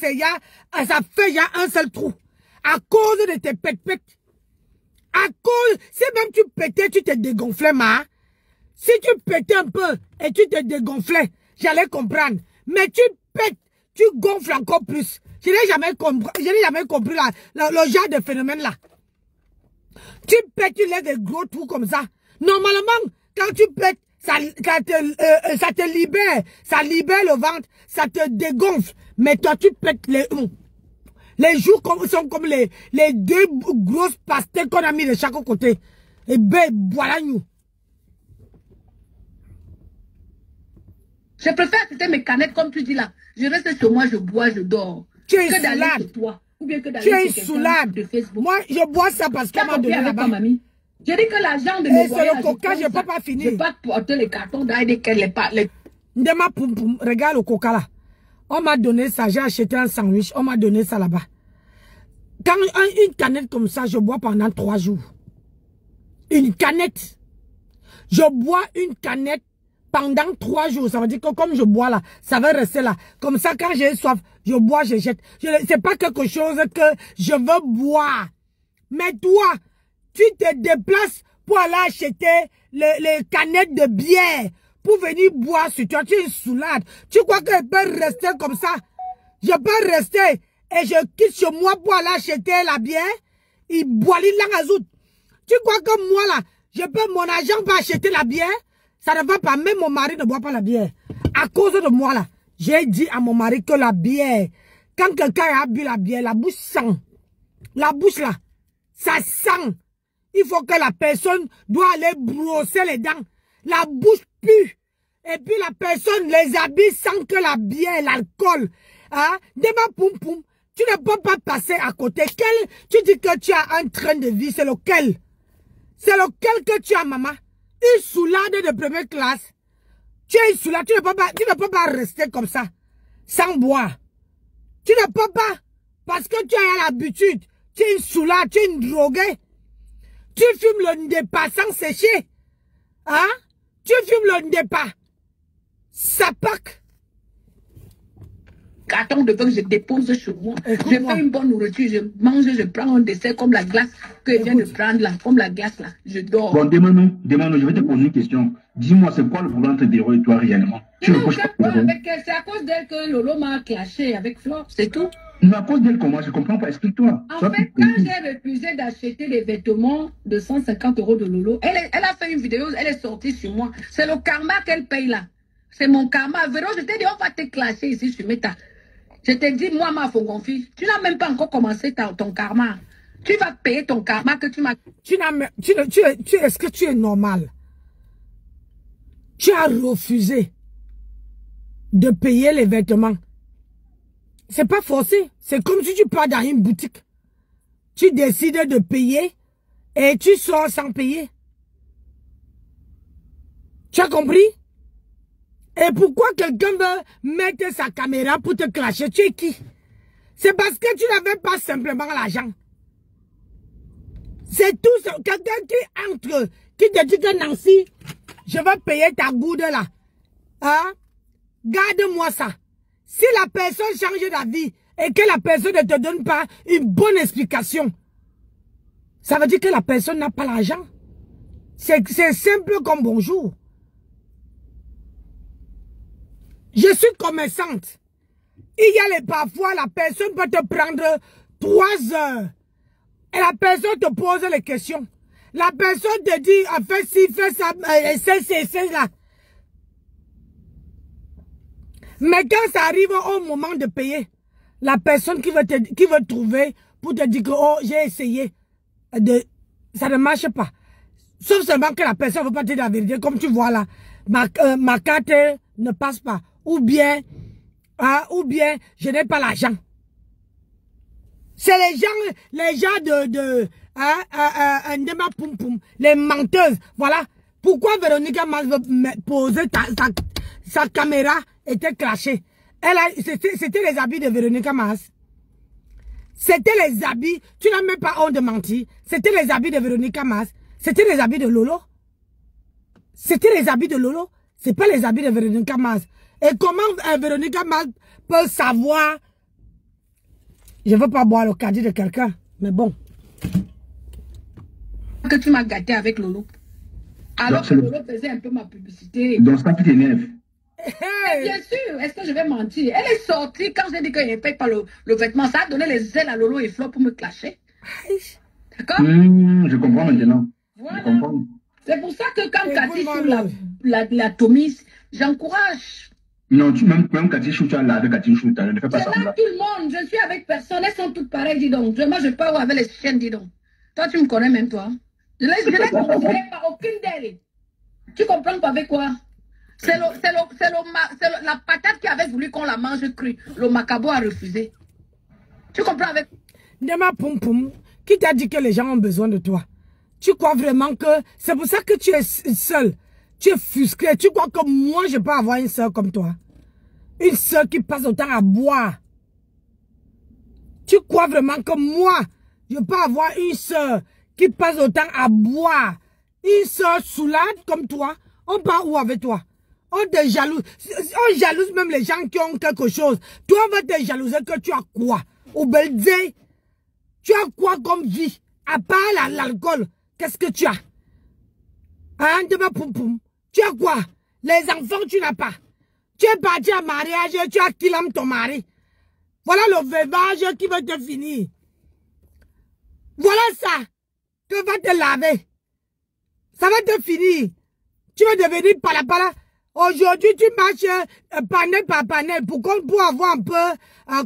ça fait un seul trou. À cause de tes pètes. À cause, si même tu pétais, tu te dégonflais, ma. Si tu pétais un peu et tu te dégonflais, j'allais comprendre. Mais tu pètes, tu gonfles encore plus. Je n'ai jamais compris le genre de phénomène là. Tu pètes, tu laisses des gros trous comme ça. Normalement, quand tu pètes, ça te libère. Ça libère le ventre, ça te dégonfle. Mais toi, tu pètes les joues sont comme les deux grosses pastèques qu'on a mis de chaque côté. Et ben, voilà nous. Je préfère acheter mes canettes comme tu dis là. Je reste sur moi, je bois, je dors. Tu es soulade. Ou bien que tu es soulade. Moi, je bois ça parce qu'on m'a donné là-bas. J'ai dit que l'argent de mes voyages... c'est le coca, je ne peux pas finir. Je ne peux pas porter les cartons d'aide qu'elle n'est pas... Ndema poum poum, regarde le coca là. On m'a donné ça, j'ai acheté un sandwich, on m'a donné ça là-bas. Quand une canette comme ça, je bois pendant 3 jours. Une canette. Je bois une canette pendant 3 jours. Ça veut dire que comme je bois là, ça va rester là. Comme ça, quand j'ai soif, je bois, je jette. C'est pas quelque chose que je veux boire. Mais toi, tu te déplaces pour aller acheter les canettes de bière pour venir boire sur toi. Tu es une soulade. Tu crois que je peux rester comme ça? Je peux rester et je quitte chez moi pour aller acheter la bière. Il boit l'angazout. Tu crois que moi là, je peux mon argent pour acheter la bière? Ça ne va pas. Même mon mari ne boit pas la bière. À cause de moi là, j'ai dit à mon mari que la bière, quand quelqu'un a bu la bière, la bouche sent. La bouche là, ça sent. Il faut que la personne doit aller brosser les dents. La bouche pue. Et puis la personne, les habits sentent que la bière, l'alcool. Hein? Débat poum poum. Tu ne peux pas passer à côté. Tu dis que tu as un train de vie. C'est lequel? C'est lequel que tu as, maman? Une soulade de première classe. Tu es une soulade. Tu ne peux pas rester comme ça. Sans boire. Tu ne peux pas. Parce que tu as l'habitude. Tu es une soulade. Tu es une droguée. Tu fumes le ndépa sans sécher. Hein? Tu fumes le ndépa. Ça pack. Carton de pain que je dépose sur moi. Je fais une bonne nourriture, je mange, je prends un dessert comme la glace que je viens de prendre là, comme la glace là. Je dors. Bon, demande-nous, je vais te poser une question. Dis-moi, c'est quoi le problème entre Déro et toi réellement? C'est à cause d'elle que Lolo m'a clashé avec Flore, c'est tout. Mais à cause d'elle, comment? Je comprends pas, explique-toi. En fait, quand j'ai refusé d'acheter les vêtements de 150 € de Lolo, elle a fait une vidéo, elle est sortie sur moi. C'est le karma qu'elle paye là. C'est mon karma. Véro, je t'ai dit, on va te clasher ici sur Meta. Je t'ai dit, moi, ma Fongonfi, tu n'as même pas encore commencé ton karma. Tu vas payer ton karma que tu m'as... Est-ce que tu es normal? Tu as refusé de payer les vêtements. C'est pas forcé. C'est comme si tu pars dans une boutique. Tu décides de payer et tu sors sans payer. Tu as compris? Et pourquoi quelqu'un veut mettre sa caméra pour te clasher? Tu es qui? C'est parce que tu n'avais pas simplement l'argent. C'est tout. Quelqu'un qui entre, qui te dit que Nancy, je vais payer ta goude là. Hein? Garde-moi ça. Si la personne change d'avis et que la personne ne te donne pas une bonne explication, ça veut dire que la personne n'a pas l'argent. C'est simple comme bonjour. Je suis commerçante. Il y a parfois la personne peut te prendre 3 heures. Et la personne te pose les questions. La personne te dit, fais ci, fais ça, c'est là. Mais quand ça arrive au moment de payer, la personne qui veut trouver pour te dire que oh, j'ai essayé, ça ne marche pas. Sauf seulement que la personne ne veut pas te dire la vérité. Comme tu vois là, ma carte ne passe pas. Ou bien, je n'ai pas l'argent. C'est les gens de poum poum, les menteuses. Voilà. Pourquoi Véronica Mars veut poser sa caméra était clashée. C'était les habits de Véronica Mars. C'était les habits. Tu n'as même pas honte de mentir. C'était les habits de Véronica Mars. C'était les habits de Lolo. C'était les habits de Lolo. C'est pas les habits de Véronica Mars. Et comment Véronica Mars peut savoir? Je ne veux pas boire le caddie de quelqu'un, mais bon. Que tu m'as gâté avec Lolo. Alors que Lolo faisait un peu ma publicité. Donc ça qui t'énerve. Hey. Bien sûr, est-ce que je vais mentir? Elle est sortie quand j'ai dit qu'elle ne paye pas le vêtement. Ça a donné les ailes à Lolo et Flo pour me clasher. D'accord? Je comprends maintenant. Voilà. C'est pour ça que quand Cathy sur la Tomis, j'encourage. Non, même Cathy Chou, tu as lavé Cathy Chou, tu ne fais pas ça. Je lave tout le monde, je suis avec personne, elles sont toutes pareilles, dis donc. Moi, je pars avec les chiennes, dis donc. Toi, tu me connais même, toi. Je ne laisse pas aucune d'elles. Tu comprends pas avec quoi? C'est la patate qui avait voulu qu'on la mange crue. Le macabo a refusé. Tu comprends avec... Nema Poum Poum, qui t'a dit que les gens ont besoin de toi? Tu crois vraiment que... C'est pour ça que tu es seule. Tu es frustré. Tu crois que moi, je peux avoir une soeur comme toi? Une soeur qui passe autant à boire. Tu crois vraiment que moi, je peux avoir une soeur qui passe autant à boire? Une soeur soulade comme toi? On part où avec toi? On te jalouse. On jalouse même les gens qui ont quelque chose. Toi, on va te jalouser que tu as quoi? Au Belgique, tu as quoi comme vie? À part l'alcool, qu'est-ce que tu as? Hein, de ma poum poum. Tu as quoi? Les enfants, tu n'as pas. Tu es parti à mariage, tu as killé ton mari. Voilà le veuvage qui va te finir. Voilà ça. Tu vas te laver. Ça va te finir. Tu vas devenir palapala. Aujourd'hui, tu marches panel par panel pour avoir un peu,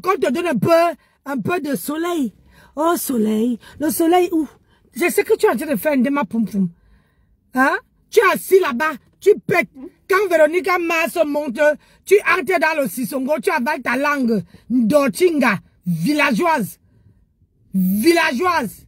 qu'on te donne un peu de soleil. Oh, soleil. Le soleil où? C'est ce que tu es en train de faire, de ma poum poum. Hein? Tu es assis là-bas, tu pètes. Quand Véronica Mars monte, tu entres dans le Sissongo, tu avales ta langue. Ndochinga, villageoise. Villageoise.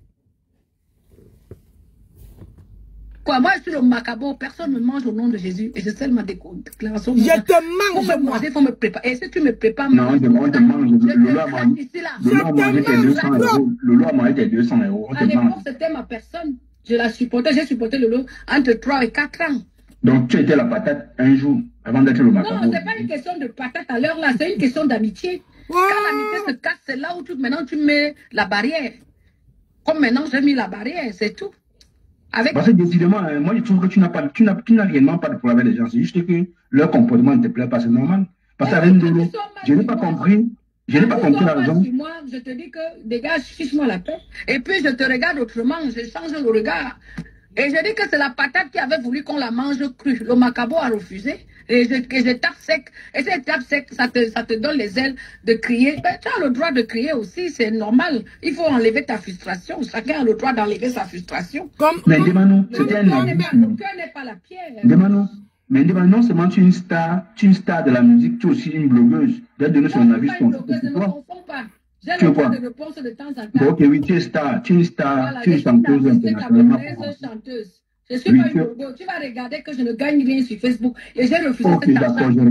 Quoi, moi, je suis le macabo, personne ne mange au nom de Jésus. Et c'est seulement des déclarations. Je te mange, faut me manger, faut me préparer. Et si tu me prépares, non, on te mange. Le lot a mangé tes 200 euros. Le lot a mangé tes 200 euros. À l'époque, c'était ma personne. Je la supportais, j'ai supporté le lot entre 3 et 4 ans. Donc, tu étais la patate un jour avant d'être le macabo. Non, c'est pas une question de patate à l'heure là, c'est une question d'amitié. Quand l'amitié se casse, c'est là où maintenant tu mets la barrière. Comme maintenant, j'ai mis la barrière, c'est tout. Parce que décidément, moi je trouve que tu n'as réellement pas de problème avec les gens. C'est juste que leur comportement ne te plaît pas, c'est normal. Parce qu'avec nous, je n'ai pas compris. Je n'ai pas compris la raison. Moi, je te dis que dégage, fiche-moi la paix. Et puis je te regarde autrement, je change le regard. Et je dis que c'est la patate qui avait voulu qu'on la mange crue. Le macabo a refusé. Et je tape sec. Et cette tape sec, ça te donne les ailes de crier. Ben, tu as le droit de crier aussi, c'est normal. Il faut enlever ta frustration. Chacun a le droit d'enlever sa frustration. Mais Demano, c'était un artiste. Le cœur n'est pas la pierre. Demano, mais non seulement tu es une star de la musique, tu es aussi une blogueuse. Tu as donné son avis sur ton site. Je ne me confonds pas. J'ai le droit de réponse de temps en temps. Bon, ok, oui, tu es star, tu es une star, voilà, tu es une chanteuse internationalement. Chanteuse. Je suis pas une logo. Tu vas regarder que je ne gagne rien sur Facebook. Et j'ai refusé cet argent.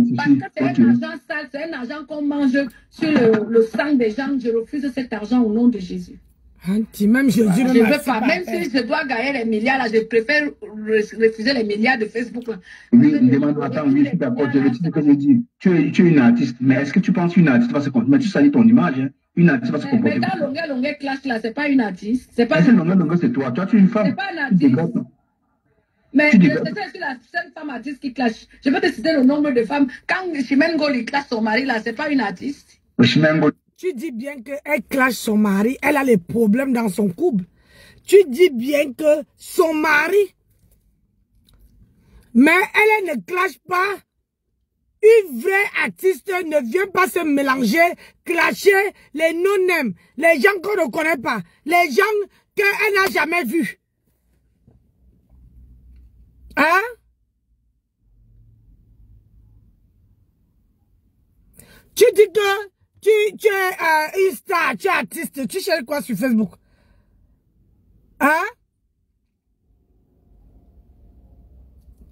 Parce que c'est un argent sale, c'est un argent qu'on mange sur le sang des gens. Je refuse cet argent au nom de Jésus. Même Jésus je ne veux pas. Même si je dois gagner les milliards, là, je préfère refuser les milliards de Facebook. Là. Oui, demande, attends, oui, je suis d'accord. Je sais ce que je dis. Tu es une artiste. Mais est-ce que tu penses qu'une artiste va se comporter? Mais tu salis ton image, hein. Une artiste va se comporter. Mais dans longueur classe, là, c'est pas une artiste. C'est pas. Longueur, c'est toi. Toi, tu es une femme. C'est pas une artiste. Mais je suis la seule femme artiste qui clash. Je peux te citer le nombre de femmes. Quand Chimène Gold clash son mari, là, c'est pas une artiste. Tu dis bien qu'elle clash son mari, elle a les problèmes dans son couple. Tu dis bien que son mari, mais elle ne clash pas. Une vraie artiste ne vient pas se mélanger, clasher les non-nèmes, les gens qu'on ne connaît pas, les gens qu'elle n'a jamais vus. Hein? Tu dis que tu es une star, tu es artiste, tu cherches quoi sur Facebook? Hein?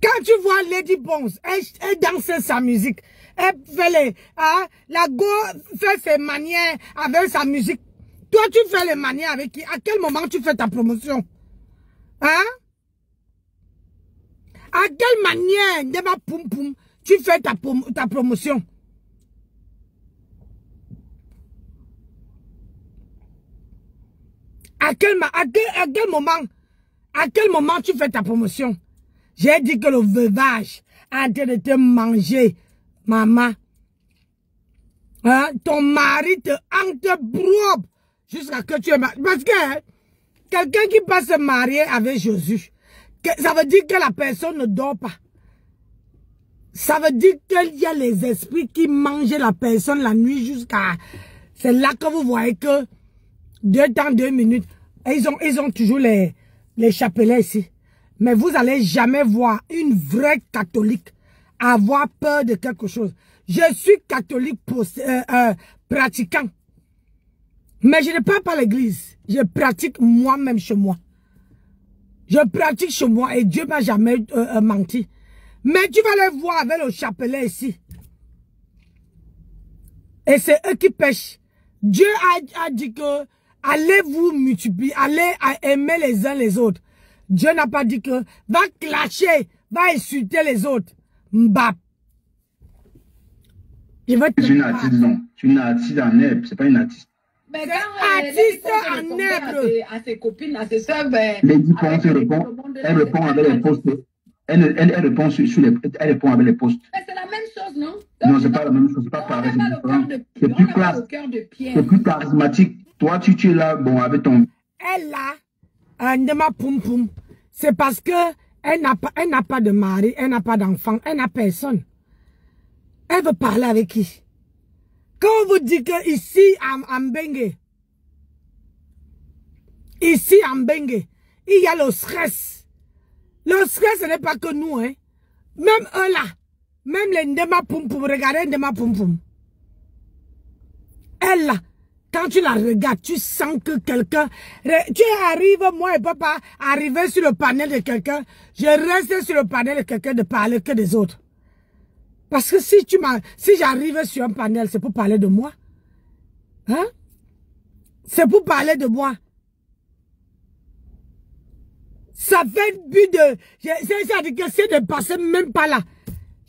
Quand tu vois Lady Bones, elle danse sa musique, elle fait la go fait ses manières avec sa musique. Toi, tu fais les manières avec qui? À quel moment tu fais ta promotion? Hein? À quelle manière, de ma poum poum, tu fais ta promotion? À quel moment tu fais ta promotion? J'ai dit que le veuvage a en train de te manger, maman. Hein? Ton mari te hante propre jusqu'à que tu es marié. Parce que quelqu'un qui va se marier avec Jésus, ça veut dire que la personne ne dort pas. Ça veut dire qu'il y a les esprits qui mangent la personne la nuit jusqu'à... C'est là que vous voyez que 2 temps, 2 minutes, ils ont toujours les chapelets ici. Mais vous n'allez jamais voir une vraie catholique avoir peur de quelque chose. Je suis catholique pratiquant. Mais je ne parle pas à l'église. Je pratique moi-même chez moi. Je pratique chez moi et Dieu m'a jamais menti. Mais tu vas les voir avec le chapelet ici. Et c'est eux qui pêchent. Dieu a dit que allez vous multiplier, allez aimer les uns les autres. Dieu n'a pas dit que va clasher, va insulter les autres. Mbap, Je veux te C'est une artiste, non. C'est une artiste en herbe, c'est pas une artiste. Mais artiste en herbe. À ses copines, à ses soeurs, Lady Ponce répond, elle répond avec les posts. Elle répond elle répond avec les posts. Mais c'est la même chose, non? Non, c'est pas la même chose, c'est pas pareil. C'est plus classe. C'est plus charismatique. Toi, tu es là, bon, avec ton. Elle là, un de ma poum poum. C'est parce que elle n'a pas de mari, elle n'a pas d'enfant, elle n'a personne. Elle veut parler avec qui? Quand on vous dit que ici, à Mbengue, ici, à Mbengue, il y a le stress. Le stress, ce n'est pas que nous, hein. Même eux là, même les Ndema Poum Poum, regardez Ndema Poum Poum. Elle là, quand tu la regardes, tu sens que quelqu'un... Tu arrives, moi et papa, arriver sur le panel de quelqu'un, je reste sur le panel de quelqu'un de parler que des autres. Parce que si j'arrive sur un panel, c'est pour parler de moi. Hein? C'est pour parler de moi. Ça fait but de... C'est-à-dire que c'est de passer même pas là.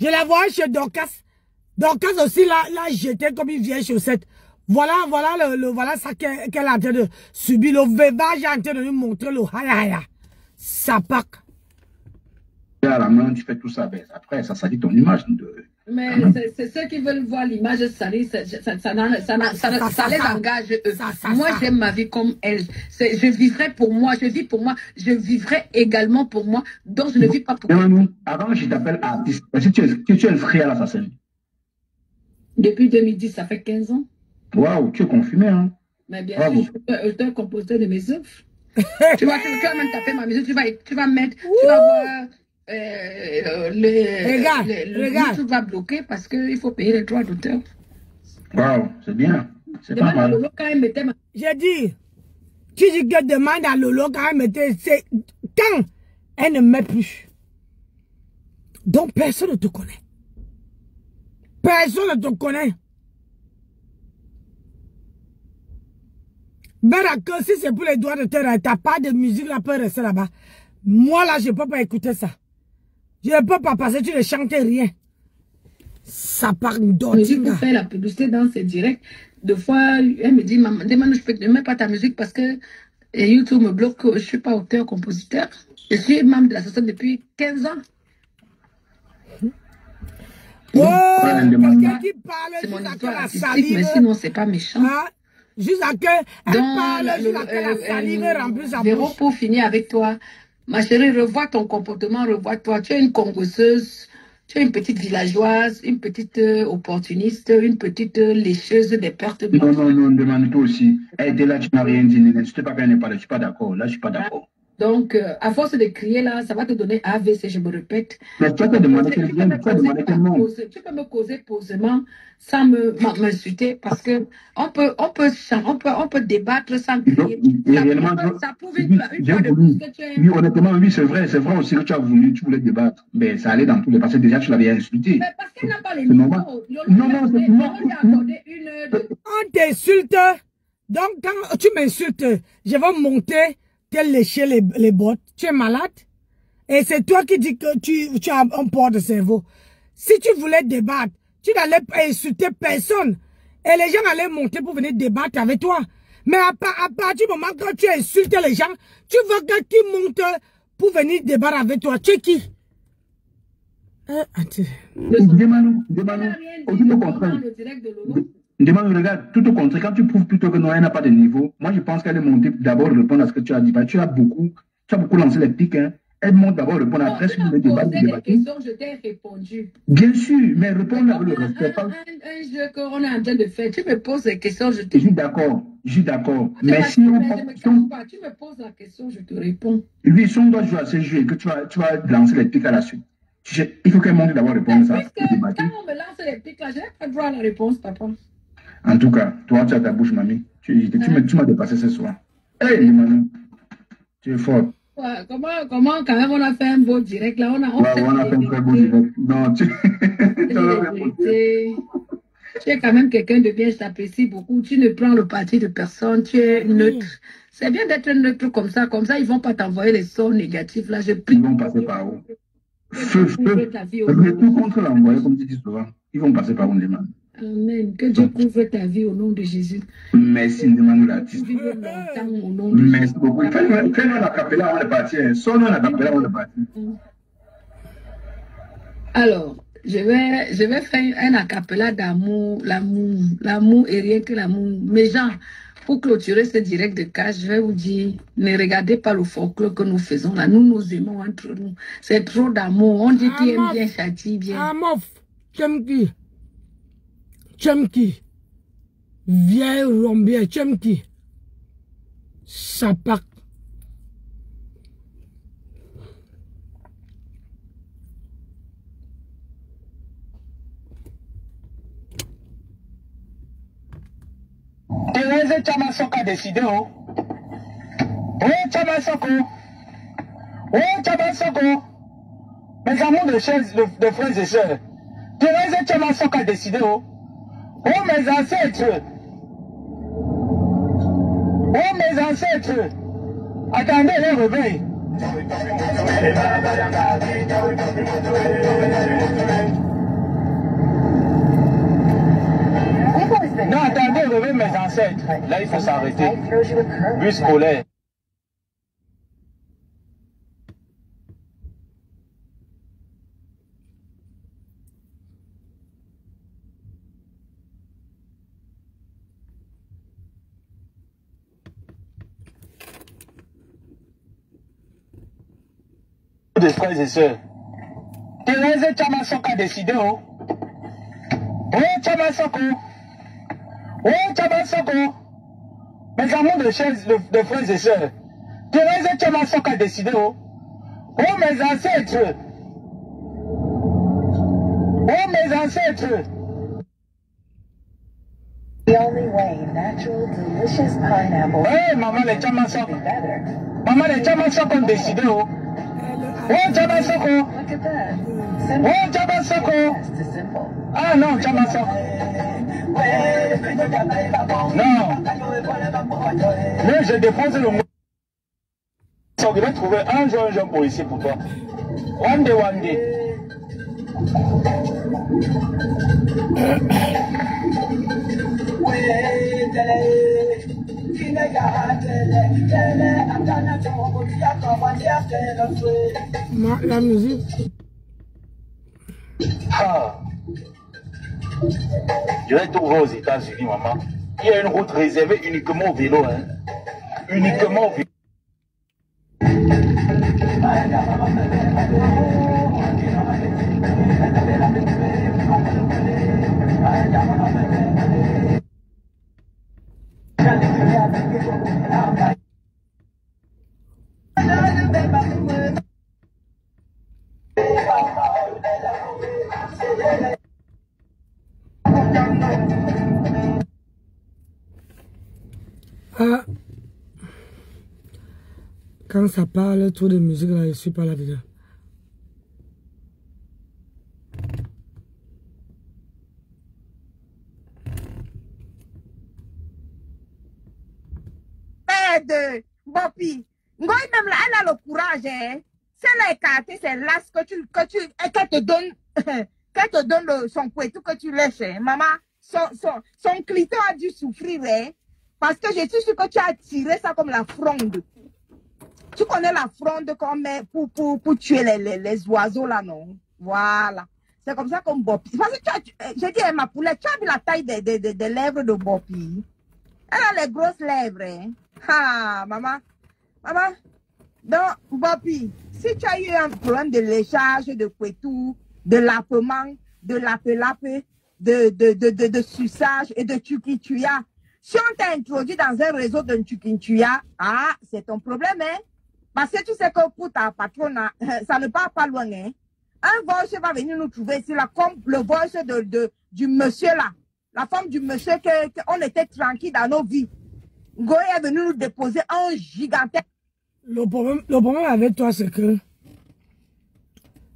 Je la vois chez Dorcas. Dorcas aussi l'a jeté comme une vieille chaussette. Voilà ça qu'elle est en train de subir. Le veuvage est en train de lui montrer le haya. Ça pack. À la main, tu fais tout ça. Après, ça salit ton image. Mais c'est ceux qui veulent voir l'image salie, ça les engage eux. Moi, j'aime ma vie comme elle. Je vivrai pour moi, je vis pour moi, je vivrai également pour moi. Donc, je ne vis pas pour moi. Avant, je t'appelle artiste. Est-ce que tu es le frère à l'assassin? Depuis 2010, ça fait 15 ans. Waouh, tu es confirmé, hein? Mais bien sûr, je suis auteur-compositeur de mes œuvres. Tu vas même taper ma musique, tu vas mettre, tu vas voir... regarde. YouTube va bloquer parce qu'il faut payer les droits d'auteur. Waouh, c'est bien. C'est pas mal. J'ai dit, tu dis que demande à Lolo quand elle mettait, c'est quand elle ne met plus. Donc personne ne te connaît. Personne ne te connaît. Mais que si c'est pour les droits d'auteur, t'as pas de musique là, peut rester là-bas. Moi là, je ne peux pas écouter ça. Je ne peux pas parce que tu ne chantes rien. Ça part d'autres. Je peux faire la publicité dans ses directs. Deux fois, elle me dit, maman, je ne mets pas ta musique parce que YouTube me bloque. Je ne suis pas auteur-compositeur. Je suis membre de l'association depuis 15 ans. Oh, quelqu'un qui parle c'est mon jusqu'à histoire la artistique, salive. mais sinon, c'est pas méchant. Ah, jusqu'à que elle parle jusqu'à que la salive remplit sa Véro, bouche. pour finir avec toi, ma chérie, revois ton comportement, revois-toi. Tu es une congosseuse, tu es une petite villageoise, une petite opportuniste, une petite lécheuse des pertes. Non, demande-toi aussi. Elle était là, tu n'as rien dit. Je ne sais pas bien parler, je ne suis pas d'accord. Là, je ne suis pas d'accord. Donc, à force de crier là, ça va te donner AVC, je me répète. Mais tu peux demander qu'elle vienne, tu peux demander qu'elle monte. Tu peux me causer posément sans m'insulter parce que on peut débattre sans crier. Ça prouve une fois de plus que tu es... Oui, honnêtement, oui, c'est vrai aussi que tu voulais débattre. Mais ça allait dans tous les... Parce que déjà, tu l'avais insulté. Mais parce qu'elle n'a pas les micros. On t'insulte. Donc, quand tu m'insultes, je vais monter... lécher les bottes, tu es malade et c'est toi qui dis que tu as un port de cerveau. Si tu voulais débattre, tu n'allais pas insulter personne et les gens allaient monter pour venir débattre avec toi. Mais à partir du moment que tu insultes les gens, tu veux que qui monte pour venir débattre avec toi. Tu es qui? Demande, regarde, tout au contraire, quand tu prouves plutôt que non, elle n'a pas de niveau, moi je pense qu'elle est montée d'abord répondre à ce que tu as dit. Bah, tu as beaucoup lancé les pics, hein. Elle monte d'abord répondre après ce que tu débat. Je t'ai répondu. Bien sûr, mais répondre avec le respect. Un jeu qu'on est en train de faire, tu me poses des questions, je te... Je suis d'accord. Mais si tu me poses la question, je te réponds. Oui, si on doit jouer à ce jeu et que tu vas lancer les pics à la suite, il faut qu'elle monte d'abord répondre à ça. Quand on me lance les pics là, je n'ai pas droit à la réponse, papa. En tout cas, toi, tu as ta bouche, mamie. Tu m'as dépassé ce soir. Hey, Manu, tu es fort. Ouais, comment quand même on a fait un beau direct là, on a fait un très beau direct. Non, tu es quand même quelqu'un de bien, je t'apprécie beaucoup. Tu ne prends le parti de personne, tu es neutre. C'est bien d'être neutre comme ça ils vont pas t'envoyer les sons négatifs là. Ils vont passer par où? Feu. Tout contre l'envoyer, comme tu dis souvent. Ils vont passer par où, les man. Amen. Que Dieu couvre ta vie au nom de Jésus. Merci, demande l'artiste. Vive longtemps au nom de Merci Jésus. beaucoup. Fais-nous la capella avant de partir. Sonne-nous la capella avant de partir. Alors, je vais faire un acapella d'amour, l'amour et rien que l'amour. Mais gens, pour clôturer ce direct de cash, je vais vous dire, ne regardez pas le folklore que nous faisons là. Nous nous aimons entre nous. C'est trop d'amour. On dit qui aime bien, châtie bien. Amof, Tchemki. Tchemki. Vieille rombière, Tchemki. Sapak. Thérèse Tchamasoko a décidé, oh. Oui, Tchamasoko. Oui, Tchamasoko. Mes amours de frères et sœurs. Thérèse Tchamasoko a décidé, oh. Oh, mes ancêtres. Oh, mes ancêtres. Attendez le réveil. Non, attendez, réveille mes ancêtres. Là, il faut s'arrêter. Bus scolaire. Des frères et sœurs. Thérèse Tchamasoko a décidé, oh. Oh, Tchamasoko. Oh, Tchamasoko. Mes amours de frères et sœurs. Thérèse Tchamasoko a décidé, oh. Oh, mes ancêtres. Oh, mes ancêtres. The only way natural, delicious pineapple. Hey, maman, les Tchamasoko. Maman, les Tchamasoko ont décidé, oh. Oh, Tchamasoko. Look at that. Simple. Oh, Tchamasoko. Yes, to simple. Ah non, Tchamasoko. Non. Mais je dépose le mot. Je vais trouver un jour pour ici pour toi. One day. La musique. Ah. Je vais trouver aux États-Unis, maman. Il y a une route réservée uniquement au vélo. Hein. Uniquement au vélo. Ah. Quand ça parle trop de musique là, je suis pas là-dedans. De Bopi, Ngoy même là, elle a le courage, hein. C'est l'écarté, c'est l'as qu'elle te donne, qu'elle te donne son couetou que tu lèches, hein. Maman, son clito a dû souffrir, hein. Parce que je suis sûre que tu as tiré ça comme la fronde. Tu connais la fronde comme pour tuer les oiseaux là, non? Voilà. C'est comme ça comme Bopi. Parce que j'ai dit à ma poulette, tu as vu la taille des lèvres de Bopi? Elle a les grosses lèvres, hein. Ah, maman. Donc, Bopi, si tu as eu un problème de léchage, de couetou, de lapement, de lape-lape, de suçage et de tchukintuya, si on t'a introduit dans un réseau de tchukintuya, ah, c'est ton problème, hein. Parce que tu sais que pour ta patronne, ça ne part pas loin, hein. Un voice va venir nous trouver ici, là, comme le voice du monsieur, là. La femme du monsieur, qu'on était tranquille dans nos vies. Ngoy est venu nous déposer un gigantesque. Le problème avec toi, c'est que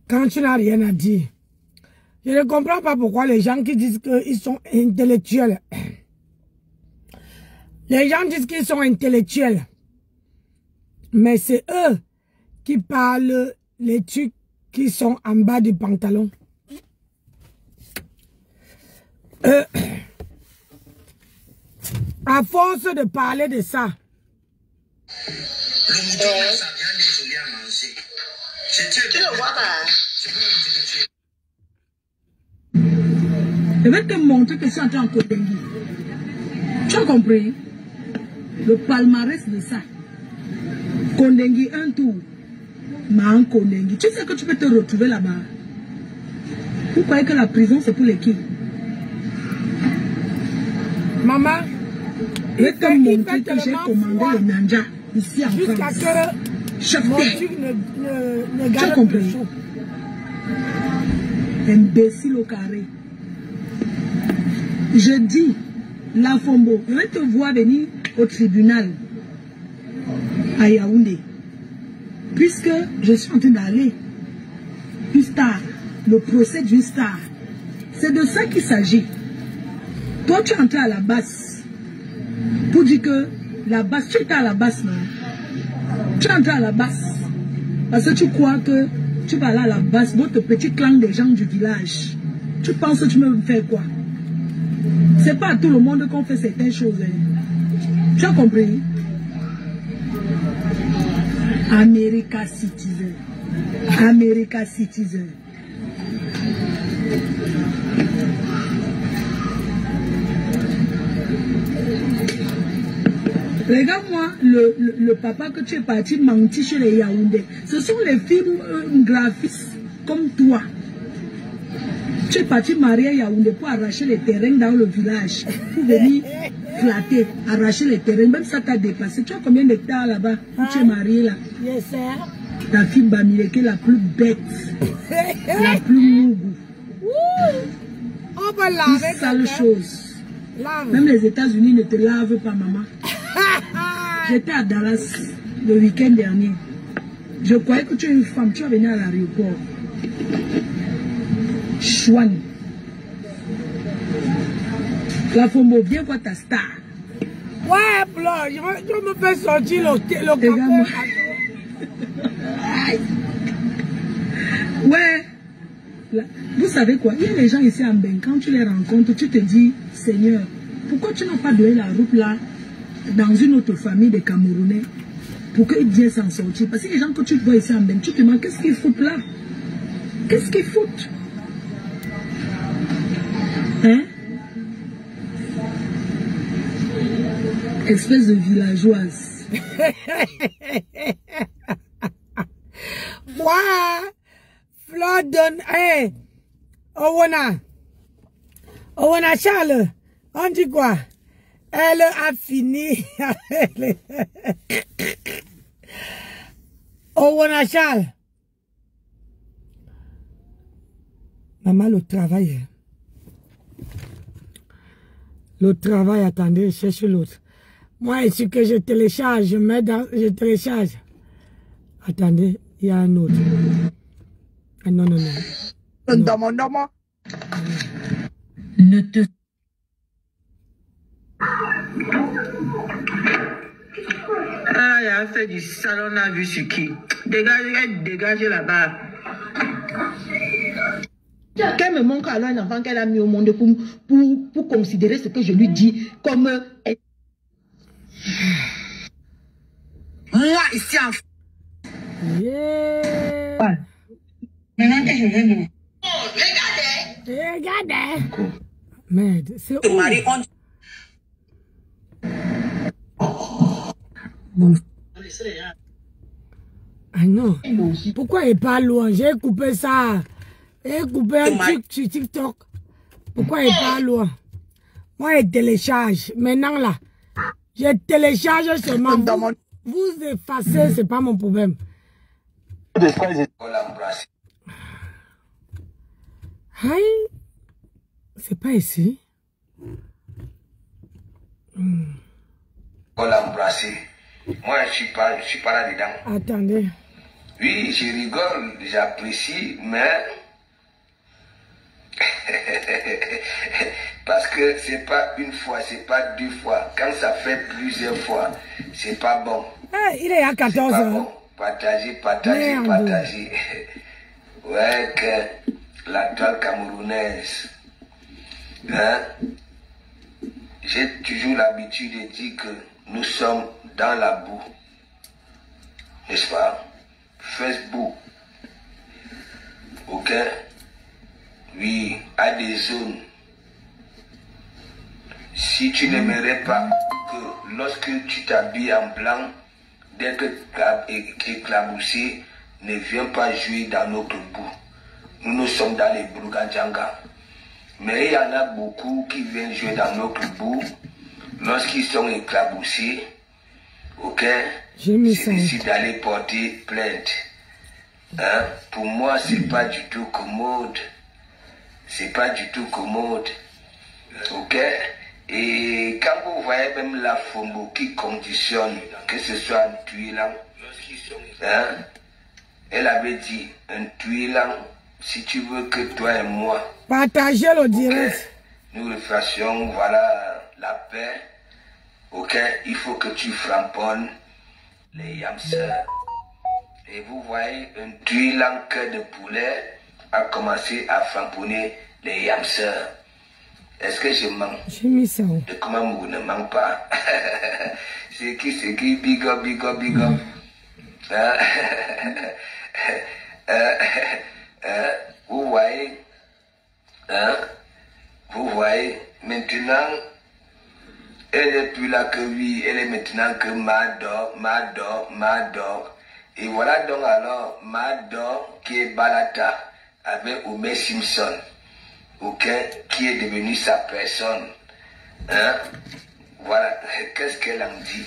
quand tu n'as rien à dire, je ne comprends pas pourquoi les gens qui disent qu'ils sont intellectuels. Les gens disent qu'ils sont intellectuels. Mais c'est eux qui parlent les trucs qui sont en bas du pantalon. À force de parler de ça. Le mouton, ça vient désolé à manger. Tu le vois pas? Je vais te montrer que c'est en train de Kondengi. Tu as compris? Le palmarès de ça. Kondengi, un tour. Mahan Kondengi. Tu sais que tu peux te retrouver là-bas. Vous croyez que la prison c'est pour les qui? Maman, je vais te montrer que j'ai commandé le Nanja ici en France. Jusqu'à que mon truc ne tu as garde compris? plus chaud. Imbécile au carré. Je dis, la Fombo, je vais te voir venir au tribunal à Yaoundé. Puisque je suis en train d'aller, une star, le procès d'une star. C'est de ça qu'il s'agit. Toi, tu es entré à la base pour dire que la base, tu étais à la base, non? Tu es entré à la base parce que tu crois que tu vas aller à la base, votre petit clan des gens du village. Tu penses que tu me fais quoi? C'est pas à tout le monde qu'on fait certaines choses. Hein. Tu as compris? America Citizen. America Citizen. Regarde-moi le papa que tu es parti mentir chez les Yaoundé. Ce sont les films graphistes comme toi. Tu es parti marier à Yaoundé pour arracher les terrains dans le village. Pour venir flatter, arracher les terrains. Même ça t'a dépassé. Tu as combien d'hectares là-bas où tu es marié là? Yes, sir. Ta fille Bamileke est la plus bête. La plus mougou. On va laver. Une sale chose. Lave. Même les États-Unis ne te lavent pas, maman. J'étais à Dallas le week-end dernier. Je croyais que tu es une femme. Tu vas venir à l'aéroport. Chouane. La Fombo, viens voir ta star. Ouais, blanc, je me fais sortir le café. Ouais. Là, vous savez quoi? Il y a des gens ici en Ben, quand tu les rencontres, tu te dis, Seigneur, pourquoi tu n'as pas donné la route là dans une autre famille de Camerounais pour qu'ils viennent s'en sortir? Parce que les gens que tu vois ici en Ben, tu te demandes qu'est-ce qu'ils foutent là? Qu'est-ce qu'ils foutent? Hein? Espèce de villageoise. Moi, Flo donne. Hey, Owona Charles, on dit quoi? Elle a fini. Owona Charles. Maman, le travail. Le travail, attendez, cherche l'autre. Moi, ici que je télécharge, je télécharge. Attendez, il y a un autre. Ah, non. Non. Ne te... Ah, il a fait du salon, on a vu sur qui. Dégagez là-bas. Qu'elle me montre alors un enfant qu'elle a mis au monde pour considérer ce que je lui dis comme... Moi, ici en... Yeah. Ouais. Maintenant que je viens de... Oh, regardez. Merde, c'est où? Bon. Ah non. Pourquoi il est pas loin? J'ai coupé ça. J'ai coupé un truc sur TikTok. Pourquoi il est pas loin? Moi, je télécharge. Maintenant là, je télécharge seulement. Vous effacez, c'est pas mon problème. Aïe, c'est pas ici. On l'a embrassé. Moi, je suis pas là-dedans. Attendez. Oui, je rigole, j'apprécie, mais... Parce que c'est pas une fois, c'est pas deux fois. Quand ça fait plusieurs fois, c'est pas bon. Hey, il est à 14 heures. Bon. Partagez. Ouais, que la toile camerounaise. Hein? J'ai toujours l'habitude de dire que nous sommes dans la boue. N'est-ce pas? Facebook. Ok? Oui, à des zones. Si tu n'aimerais pas que lorsque tu t'habilles en blanc, d'être éclaboussé, ne viens pas jouer dans notre boue. Nous sommes dans les Bourgadjanga. Mais il y en a beaucoup qui viennent jouer dans notre boue lorsqu'ils sont éclaboussés. Ok? C'est décidé d'aller porter plainte. Hein? Pour moi, c'est pas du tout commode. C'est pas du tout commode. Ok? Et quand vous voyez même la FOMO qui conditionne, que ce soit un tuilan, hein? Elle avait dit, un tuilan, si tu veux que toi et moi, partagez le direct. Nous fassions, voilà, la paix. Ok? Il faut que tu framponnes les yamseurs. Et vous voyez, un tuilan cœur de poulet a commencé à framponner les yamseurs. Est-ce que je mens? J'ai mis ça. De comment vous ne manque pas? C'est qui, big up, big up, big up. Vous voyez, hein? Vous voyez, maintenant, elle n'est plus là que oui, elle est maintenant que Mador. Et voilà donc alors Mador qui est Balata avec Homer Simpson. Ok, qui est devenu sa personne. Hein? Voilà, qu'est-ce qu'elle en dit?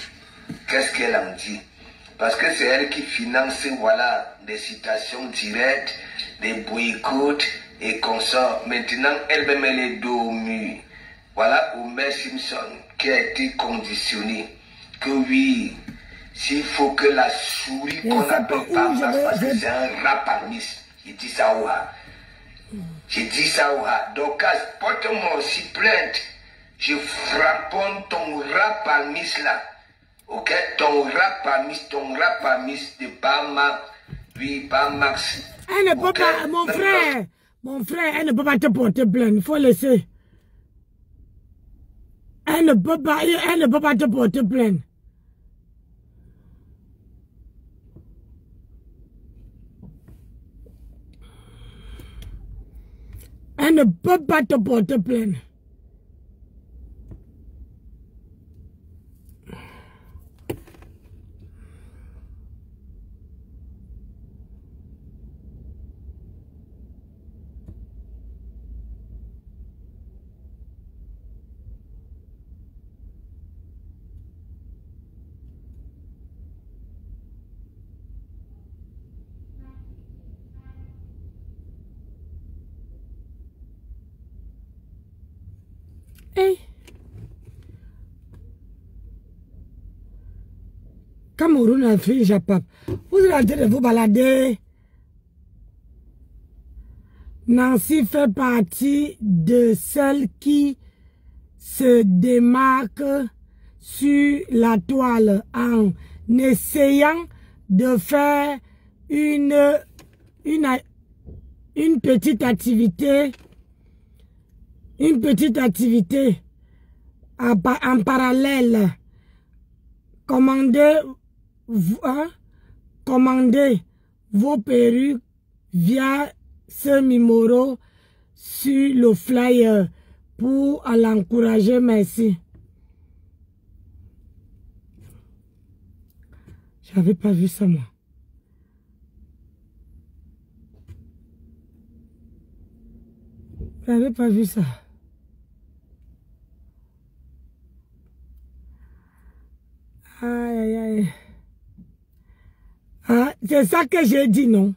Qu'est-ce qu'elle en dit? Parce que c'est elle qui finance, voilà, des citations directes, des boycotts et consorts. Maintenant, elle-même, elle est dos au mur. Voilà Homer Simpson qui a été conditionné. Que oui, s'il faut que la souris qu'on appelle pas parce que c'est un rap parmi. Il dit ça ou j'ai dit ça, donc porte-moi aussi plainte. Je frapponne ton rap parmi là. Ok, ton rap parmi de Bama, oui, Bamax. Elle ne peut pas, mon frère, elle ne peut pas te porter plainte, il faut laisser. Elle ne peut pas te porter plainte. Elle ne peut pas te porter plainte. Hey. Cameroun, Afrique, Japon. Vous êtes en train de vous balader. Nancy fait partie de celles qui se démarquent sur la toile en essayant de faire une petite activité. En parallèle. Commandez vos perruques via ce numéro sur le flyer pour l'encourager. Merci. J'avais pas vu ça, moi. J'avais pas vu ça. Aïe, aïe, aïe. Ah, c'est ça que j'ai dit, non?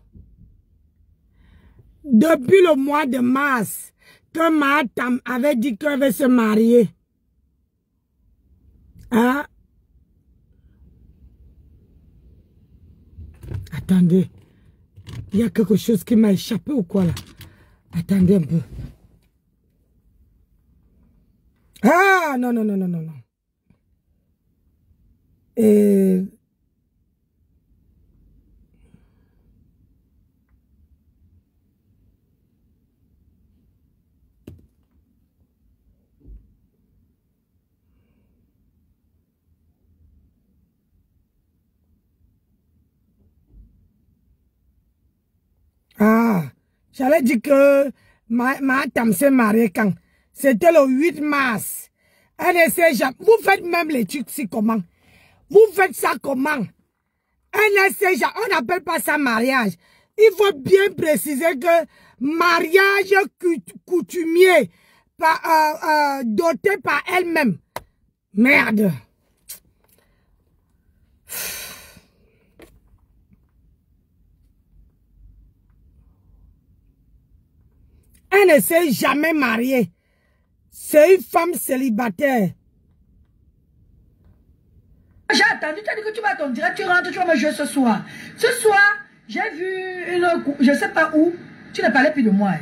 Depuis le mois de mars, que Matam avait dit qu'elle veut se marier. Hein? Attendez. Il y a quelque chose qui m'a échappé ou quoi là? Attendez un peu. Ah, non. J'allais dire que ma tante s'est mariée quand? C'était le 8 mars. Elle ne sait jamais. Vous faites même les trucs si comment? Vous faites ça comment? Elle ne sait jamais. On n'appelle pas ça mariage. Il faut bien préciser que mariage coutumier, doté par elle-même. Merde. Elle ne s'est jamais mariée. C'est une femme célibataire. J'ai attendu, tu as dit que tu vas à ton direct, tu rentres, tu vas me jouer ce soir. Ce soir, j'ai vu une... Je ne sais pas où, tu ne parlais plus de moi.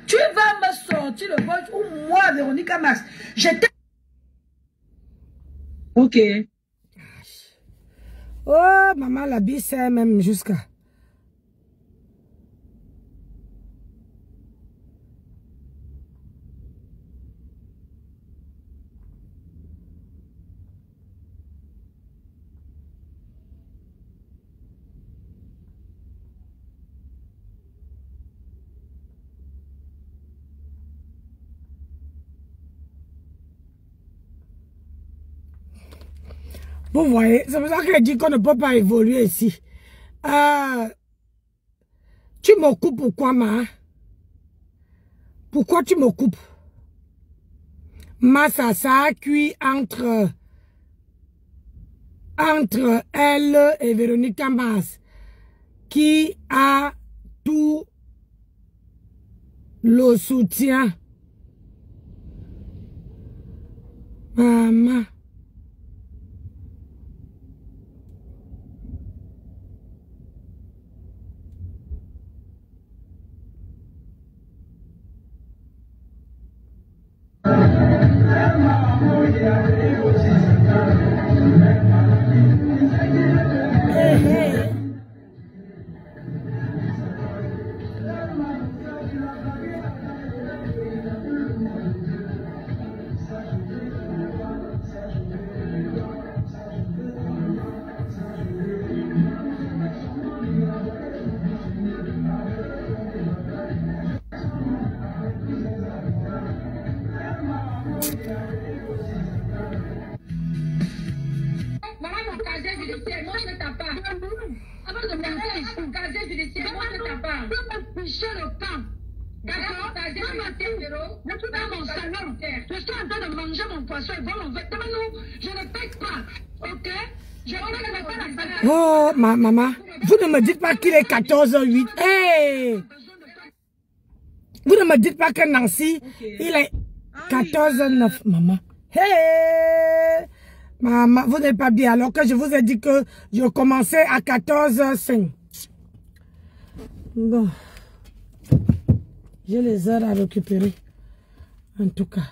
Tu vas me sortir le vote ou moi, Véronique Max. J'étais... Ok. Oh, maman, la bille, c'est même jusqu'à... Vous voyez, c'est pour ça qu'elle dit qu'on ne peut pas évoluer ici. Tu me coupes pourquoi, ma? Pourquoi tu me coupes? Ma, ça a cuit entre elle et Véronique Mas, qui a tout le soutien. Maman. Oh, maman, vous ne me dites pas qu'il est 14h08. Hey! Vous ne me dites pas que Nancy, il est 14h09, maman. Hey! Maman, vous n'êtes pas bien, alors que je vous ai dit que je commençais à 14h05. Bon. J'ai les heures à récupérer. En tout cas.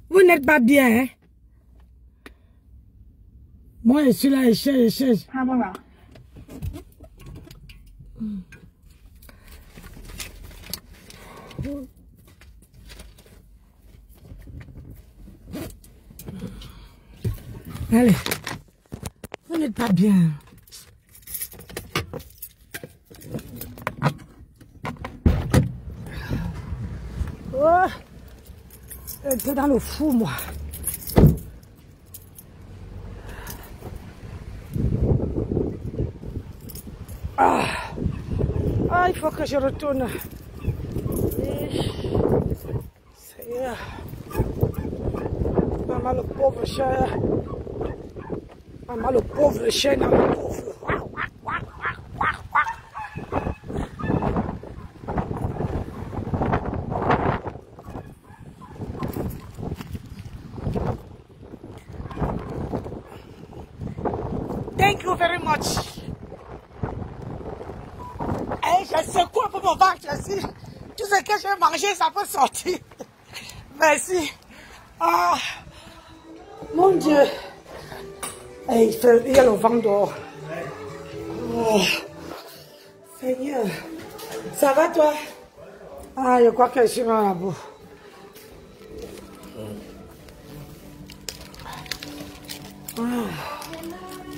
Vous n'êtes pas bien, hein? Moi, je suis là, je cherche. Allez. Vous n'êtes pas bien. Oh, j'étais dans le fou, moi. Ah, il faut que je retourne. Seigneur. Maman, le pauvre chien. Maman, le pauvre chien dans le pauvre. Thank you very much. Hey, je sais quoi pour mon ventre ici. Tout ce que j'ai mangé, ça peut sortir. Merci. Ah, mon Dieu. Hey, il y a le vent dehors. Oh, Seigneur. Ça va toi? Ah, je crois que je suis dans la boue. Ah.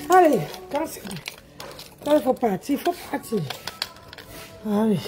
Allez, quand c'est... Quand il faut partir, il faut partir. Ah oui.